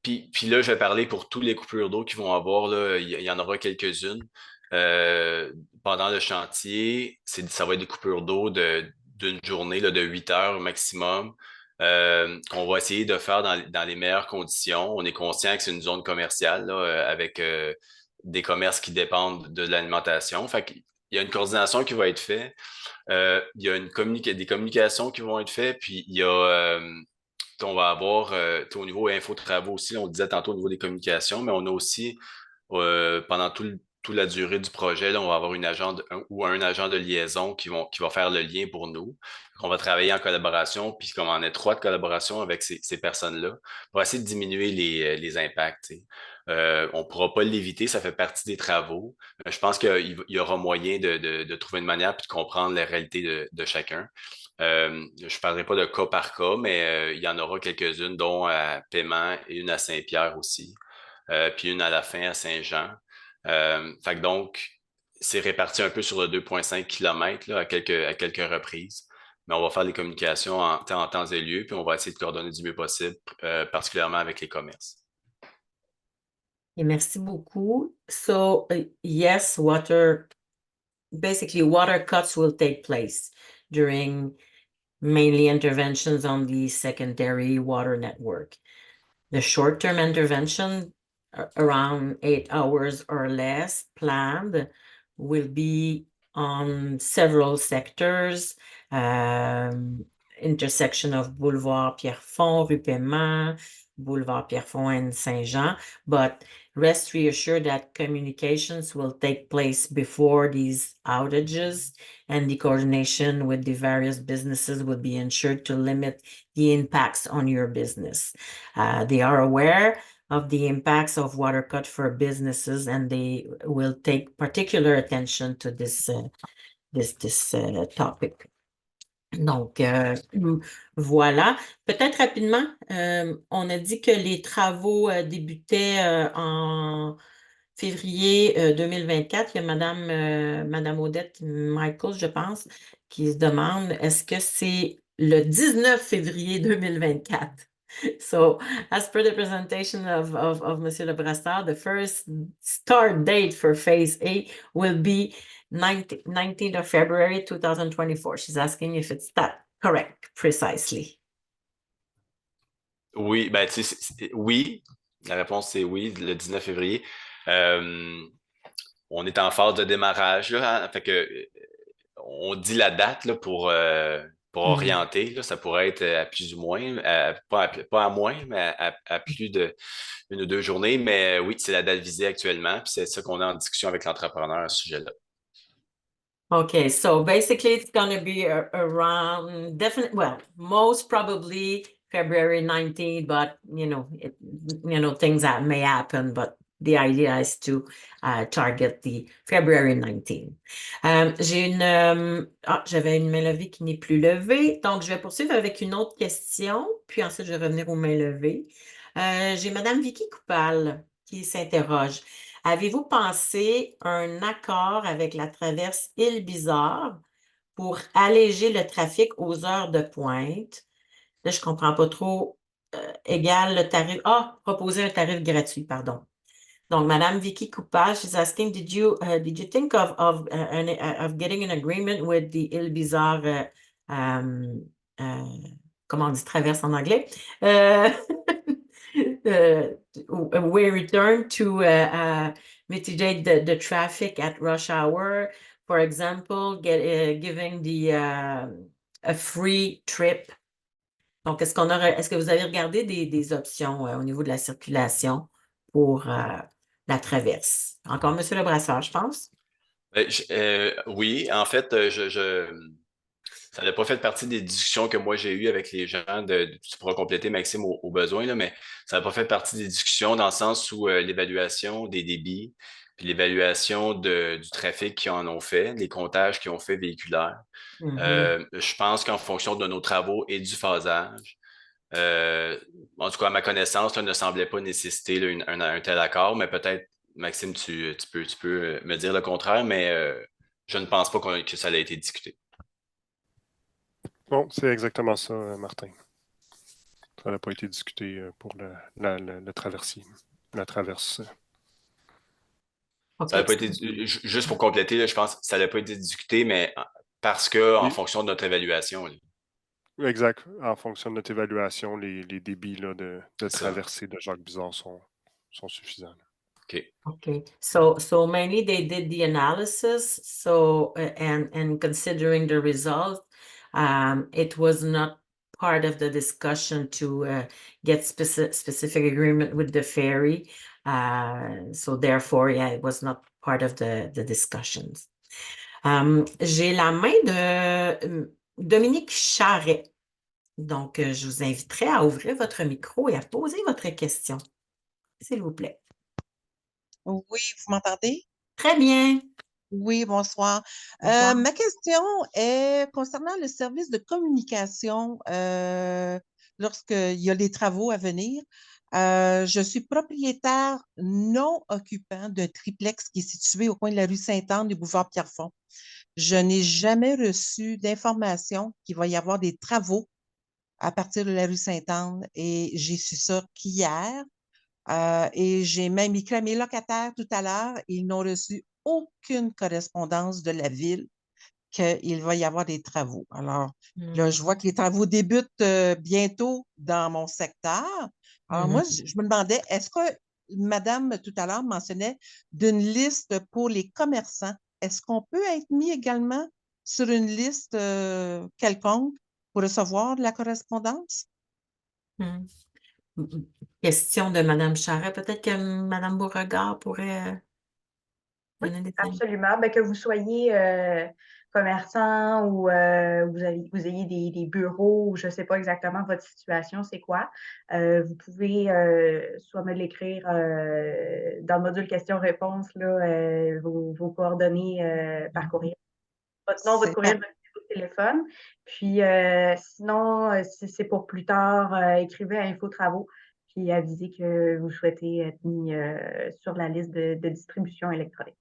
Puis là, je vais parler pour tous les coupures d'eau qu'ils vont avoir. Là, il y en aura quelques-unes. Pendant le chantier, ça va être des coupures d'eau d'une journée là, de 8 heures au maximum. On va essayer de faire dans les meilleures conditions. On est conscient que c'est une zone commerciale là, avec des commerces qui dépendent de l'alimentation. Il y a une coordination qui va être faite. Il y a des communications qui vont être faites. Puis il y a... on va avoir, au niveau info-travaux aussi, on disait tantôt au niveau des communications, mais on a aussi, pendant toute la durée du projet, là, on va avoir un agent de liaison qui va faire le lien pour nous. On va travailler en collaboration, puis comme en étroite collaboration avec ces personnes-là, pour essayer de diminuer les impacts. On ne pourra pas l'éviter, ça fait partie des travaux. Je pense qu'il y aura moyen de trouver une manière puis de comprendre la réalité de chacun. Je ne parlerai pas de cas par cas, mais il y en aura quelques-unes, dont à Paiement et une à Saint-Pierre aussi. puis une à la fin à Saint-Jean. Fait que donc, c'est réparti un peu sur le 2,5 km là, à quelques reprises. Mais on va faire les communications en temps et lieu, puis on va essayer de coordonner du mieux possible, particulièrement avec les commerces. Et merci beaucoup. So, yes, basically water cuts will take place during mainly interventions on the secondary water network. The short-term intervention, around 8 hours or less planned, will be on several sectors, intersection of Boulevard Pierrefonds, Rue Paiement, Boulevard Pierrefonds and Saint-Jean, but rest reassured that communications will take place before these outages, and the coordination with the various businesses will be ensured to limit the impacts on your business. They are aware of the impacts of water cut for businesses, and they will take particular attention to this topic. Donc, voilà. Peut-être rapidement, on a dit que les travaux débutaient en février 2024. Il y a Madame Odette Michaels, je pense, qui se demande, est-ce que c'est le 19 février 2024? So, as per the presentation of Monsieur Le Brassard, the first start date for phase A will be 19th of February 2024. She's asking if it's that correct, precisely. Oui, ben, tu sais, oui. La réponse, c'est oui, le 19 février. On est en phase de démarrage, là, hein, fait que on dit la date là, pour orienter. Là, ça pourrait être à plus ou moins, pas à moins, mais à plus de 1 ou 2 journées. Mais oui, c'est la date visée actuellement. Puis c'est ça qu'on est en discussion avec l'entrepreneur à ce sujet-là. Okay, so basically it's going to be around most probably February 19th, but things that may happen, but the idea is to target the February 19th. J'avais une main levée qui n'est plus levée, donc je vais poursuivre avec une autre question, puis ensuite je vais revenir aux mains levées. J'ai Madame Vicky Coupal qui s'interroge. Avez-vous pensé un accord avec la traverse Île-Bizarre pour alléger le trafic aux heures de pointe? Là, je ne comprends pas trop. Égal le tarif. Proposer un tarif gratuit, pardon. Donc, Madame Vicky Coupage is asking, did you think of getting an agreement with the Île-Bizarre, comment on dit traverse en anglais? We return to mitigate the traffic at rush hour, for example, giving a free trip. Donc, est-ce que vous avez regardé des options au niveau de la circulation pour la traverse? Encore M. Le Brassard, je pense. Oui, en fait, ça n'a pas fait partie des discussions que moi j'ai eues avec les gens. Tu pourras compléter, Maxime, au besoin, là, mais ça n'a pas fait partie des discussions dans le sens où l'évaluation des débits, puis l'évaluation du trafic qu'ils en ont fait, les comptages qu'ils ont fait véhiculaires. Je pense qu'en fonction de nos travaux et du phasage, en tout cas, à ma connaissance, ça ne semblait pas nécessiter là, un tel accord, mais peut-être, Maxime, tu peux me dire le contraire, mais je ne pense pas que ça a été discuté. Bon, c'est exactement ça, Martin. Ça n'a pas été discuté pour le traversier, la traverse. Okay. Ça n'a pas été, juste pour compléter, là, je pense que ça n'a pas été discuté, mais parce que en fonction de notre évaluation. Là. Exact. En fonction de notre évaluation, les débits là, de traversée de Jacques-Bizard sont suffisants. Là. Okay. So mainly they did the analysis. So and considering the result, it was not part of the discussion to get specific agreement with the ferry. So therefore, yeah, it was not part of the discussions. J'ai la main de Dominique Charret. Donc, je vous inviterai à ouvrir votre micro et à poser votre question, s'il vous plaît. Oui, vous m'entendez? Très bien. Oui, bonsoir. Ma question est concernant le service de communication lorsqu'il y a des travaux à venir. Je suis propriétaire non occupant d'un triplex qui est situé au coin de la rue Sainte-Anne du boulevard Pierrefonds. Je n'ai jamais reçu d'information qu'il va y avoir des travaux à partir de la rue Sainte-Anne et j'ai su ça qu'hier. Et j'ai même écrit à mes locataires tout à l'heure. Ils n'ont reçu aucune correspondance de la ville qu'il va y avoir des travaux. Alors, là, je vois que les travaux débutent bientôt dans mon secteur. Alors, moi, je me demandais, est-ce que Madame, tout à l'heure, mentionnait d'une liste pour les commerçants? Est-ce qu'on peut être mis également sur une liste quelconque pour recevoir de la correspondance? Question de Mme Charret. Peut-être que Mme Beauregard pourrait donner des informations. Absolument. Ben, que vous soyez commerçant ou vous ayez des bureaux ou je ne sais pas exactement votre situation, c'est quoi. Vous pouvez soit me l'écrire dans le module questions-réponses, vos coordonnées par courriel. Votre nom, votre courriel, votre numéro de téléphone. Puis sinon, si c'est pour plus tard, écrivez à Info Travaux puis avisez que vous souhaitez être mis sur la liste de distribution électronique.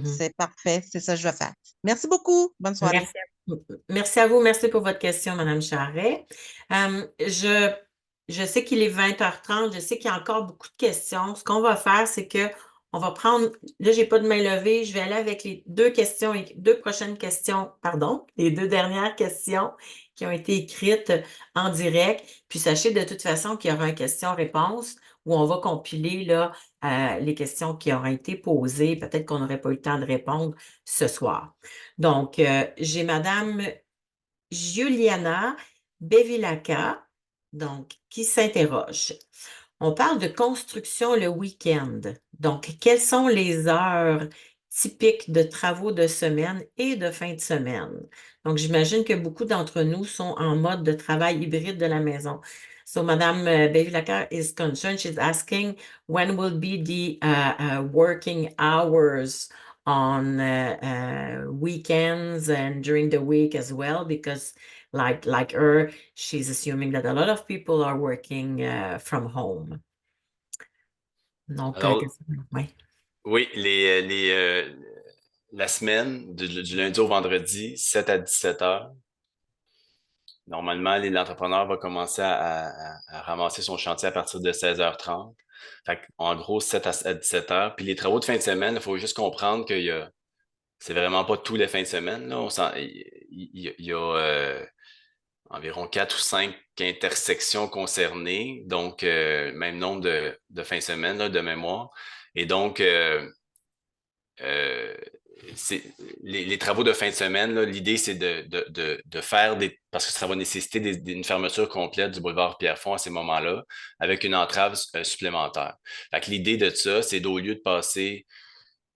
C'est parfait, c'est ça que je vais faire. Merci beaucoup. Bonne soirée. Merci à vous. Merci pour votre question, Mme Charret. Je sais qu'il est 20h30. Je sais qu'il y a encore beaucoup de questions. Ce qu'on va faire, c'est que on va prendre, là, je n'ai pas de main levée. Je vais aller avec les deux prochaines questions, pardon, les deux dernières questions qui ont été écrites en direct. Puis sachez de toute façon qu'il y aura une question-réponse où on va compiler là, les questions qui auront été posées. Peut-être qu'on n'aurait pas eu le temps de répondre ce soir. Donc, j'ai Madame Juliana Bevilacqua, donc, qui s'interroge. On parle de construction le week-end. Donc, quelles sont les heures typiques de travaux de semaine et de fin de semaine? Donc, j'imagine que beaucoup d'entre nous sont en mode de travail hybride de la maison. So, Madame Bevilacqua is concerned. She's asking when will be the working hours on weekends and during the week as well, because like her, she's assuming that a lot of people are working from home. Donc, Alors, ouais. oui, la semaine, du lundi au vendredi, 7 à 17 heures. Normalement, l'entrepreneur va commencer à ramasser son chantier à partir de 16h30. Fait en gros, 7 à 17 heures. Puis les travaux de fin de semaine, il faut juste comprendre que c'est vraiment pas tous les fins de semaine. Là. Il y a environ 4 ou 5 intersections concernées, donc même nombre de fins de semaine là, de mémoire. Et donc, les travaux de fin de semaine, l'idée, c'est de faire parce que ça va nécessiter une fermeture complète du boulevard Pierrefonds à ces moments-là, avec une entrave supplémentaire. Fait que l'idée de ça, c'est d'au lieu de passer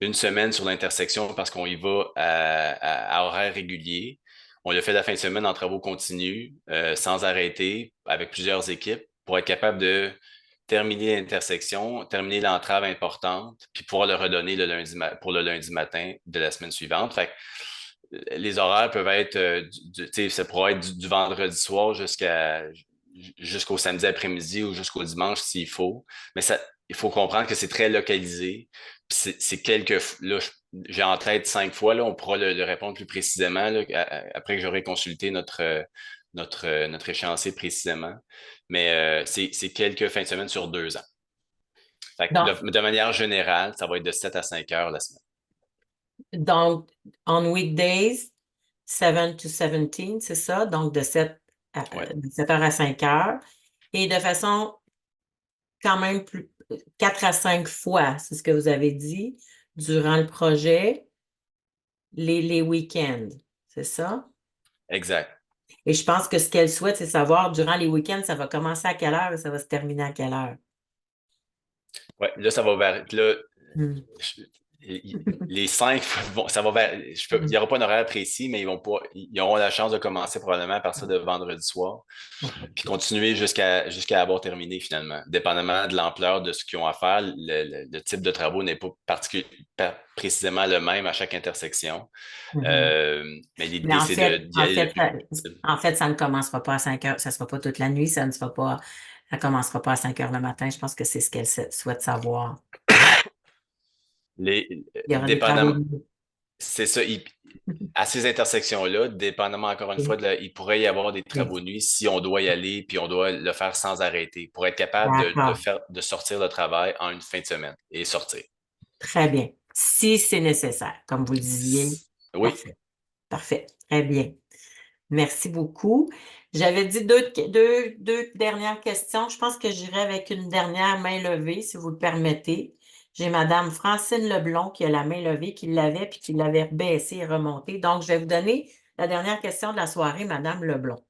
une semaine sur l'intersection parce qu'on y va à horaire régulier, on l'a fait la fin de semaine en travaux continus, sans arrêter, avec plusieurs équipes, pour être capable de terminer l'intersection, terminer l'entrave importante, puis pouvoir le redonner pour le lundi matin de la semaine suivante. Fait que les horaires peuvent être, ça pourrait être du vendredi soir jusqu'au samedi après-midi ou jusqu'au dimanche s'il faut. Mais il faut comprendre que c'est très localisé. C'est là, j'ai en tête 5 fois, là, on pourra le répondre plus précisément là, après que j'aurai consulté notre échéancier précisément. Mais c'est quelques fins de semaine sur 2 ans. Fait que de manière générale, ça va être de 7 à 5 heures la semaine. Donc, on weekdays, 7 to 17, c'est ça? Donc, de 7 heures à 5 heures. Et de façon quand même 4 à 5 fois, c'est ce que vous avez dit, durant le projet, les week-ends, c'est ça? Exact. Et je pense que ce qu'elle souhaite, c'est savoir, durant les week-ends, ça va commencer à quelle heure et ça va se terminer à quelle heure? Oui, là, ça va varier. Là, les 5, ça va varier. Il n'y aura pas un horaire précis, mais ils auront la chance de commencer probablement à partir de vendredi soir, puis continuer jusqu'à avoir terminé finalement. Dépendamment de l'ampleur de ce qu'ils ont à faire, le type de travaux n'est pas précisément le même à chaque intersection. Mais l'idée, c'est d'y aller. En fait, ça ne commencera pas à 5 heures, ça ne sera pas toute la nuit, ça ne sera pas Elle ne commencera pas à 5 heures le matin. Je pense que c'est ce qu'elle souhaite savoir. Il y aura des travaux de nuit. C'est ça. À ces intersections-là, dépendamment encore une fois, il pourrait y avoir des travaux de nuit si on doit y aller puis on doit le faire sans arrêter pour être capable de sortir le travail en une fin de semaine et sortir. Très bien. Si c'est nécessaire, comme vous le disiez. Oui. Parfait. Parfait. Très bien. Merci beaucoup. J'avais dit deux dernières questions. Je pense que j'irai avec une dernière main levée, si vous le permettez. J'ai Mme Francine Leblond qui a la main levée, qui l'avait, puis qui l'avait baissée et remontée. Donc, je vais vous donner la dernière question de la soirée, Mme Leblond.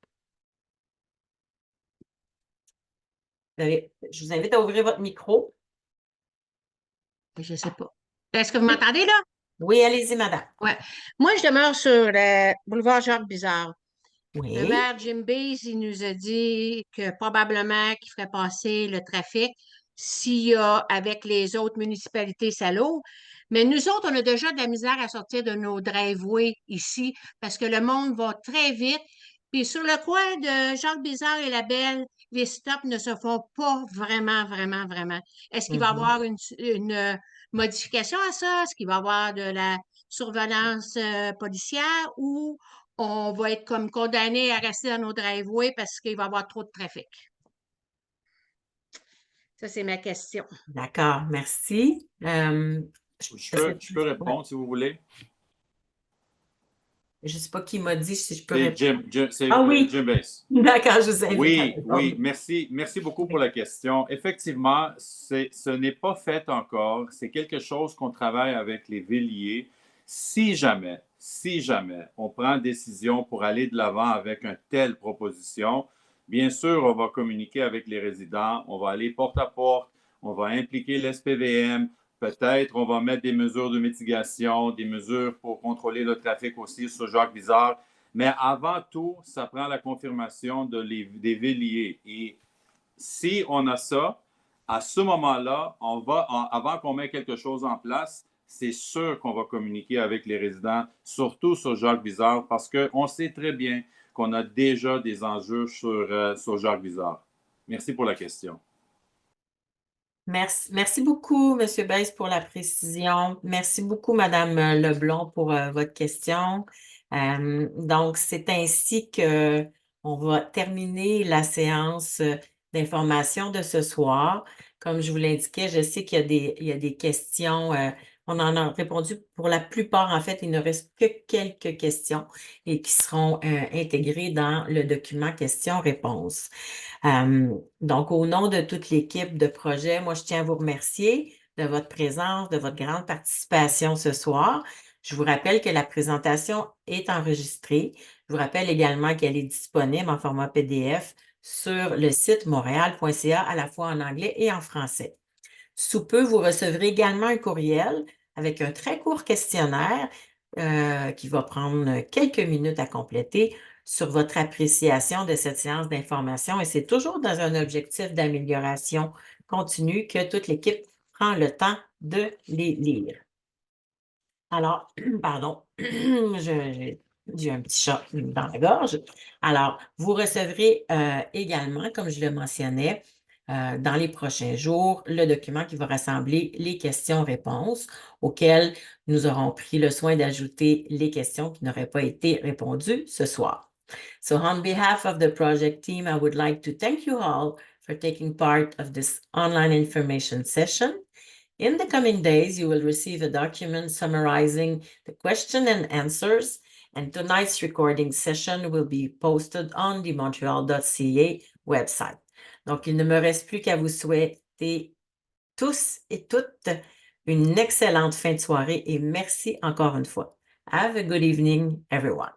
Je vous invite à ouvrir votre micro. Je ne sais pas. Est-ce que vous m'entendez là? Oui, allez-y, madame. Ouais. Moi, je demeure sur le boulevard Jacques Bizard. Oui. Le maire Jim Bass, il nous a dit que probablement qu'il ferait passer le trafic s'il y a avec les autres municipalités ça l'ouvre. Mais nous autres, on a déjà de la misère à sortir de nos driveways ici parce que le monde va très vite. Puis sur le coin de Jacques Bizard et la Belle, les stops ne se font pas vraiment, vraiment, vraiment. Est-ce qu'il va y avoir une modification à ça? Est-ce qu'il va y avoir de la surveillance policière ou on va être comme condamné à rester dans nos driveways parce qu'il va y avoir trop de trafic? Ça, c'est ma question. D'accord, merci. Je peux répondre si vous voulez. Je ne sais pas qui m'a dit si je peux répondre. C'est Jim Bass. D'accord, je vous invite à répondre. Oui, merci beaucoup pour la question. Effectivement, ce n'est pas fait encore. C'est quelque chose qu'on travaille avec les villiers. Si jamais on prend décision pour aller de l'avant avec une telle proposition, bien sûr, on va communiquer avec les résidents, on va aller porte à porte, on va impliquer l'SPVM. Peut-être on va mettre des mesures de mitigation, des mesures pour contrôler le trafic aussi sur Jacques Bizard. Mais avant tout, ça prend la confirmation des villiers. Et si on a ça, à ce moment-là, avant qu'on mette quelque chose en place, c'est sûr qu'on va communiquer avec les résidents, surtout sur Jacques Bizard, parce qu'on sait très bien qu'on a déjà des enjeux sur Jacques Bizard. Merci pour la question. Merci beaucoup, M. Bass, pour la précision. Merci beaucoup, Mme Leblond, pour votre question. Donc, c'est ainsi qu'on va terminer la séance d'information de ce soir. Comme je vous l'indiquais, je sais qu'il y a des questions. On en a répondu pour la plupart. En fait, il ne reste que quelques questions et qui seront intégrées dans le document questions-réponses. Donc, au nom de toute l'équipe de projet, moi, je tiens à vous remercier de votre présence, de votre grande participation ce soir. Je vous rappelle que la présentation est enregistrée. Je vous rappelle également qu'elle est disponible en format PDF sur le site montréal.ca à la fois en anglais et en français. Sous peu, vous recevrez également un courriel avec un très court questionnaire qui va prendre quelques minutes à compléter sur votre appréciation de cette séance d'information et c'est toujours dans un objectif d'amélioration continue que toute l'équipe prend le temps de les lire. Alors, pardon, j'ai un petit chat dans la gorge. Alors, vous recevrez également, comme je le mentionnais, dans les prochains jours, le document qui va rassembler les questions-réponses auxquelles nous aurons pris le soin d'ajouter les questions qui n'auraient pas été répondues ce soir. So on behalf of the project team, I would like to thank you all for taking part of this online information session. In the coming days, you will receive a document summarizing the question and answers, and tonight's recording session will be posted on the montreal.ca website. Donc, il ne me reste plus qu'à vous souhaiter tous et toutes une excellente fin de soirée et merci encore une fois. Have a good evening, everyone.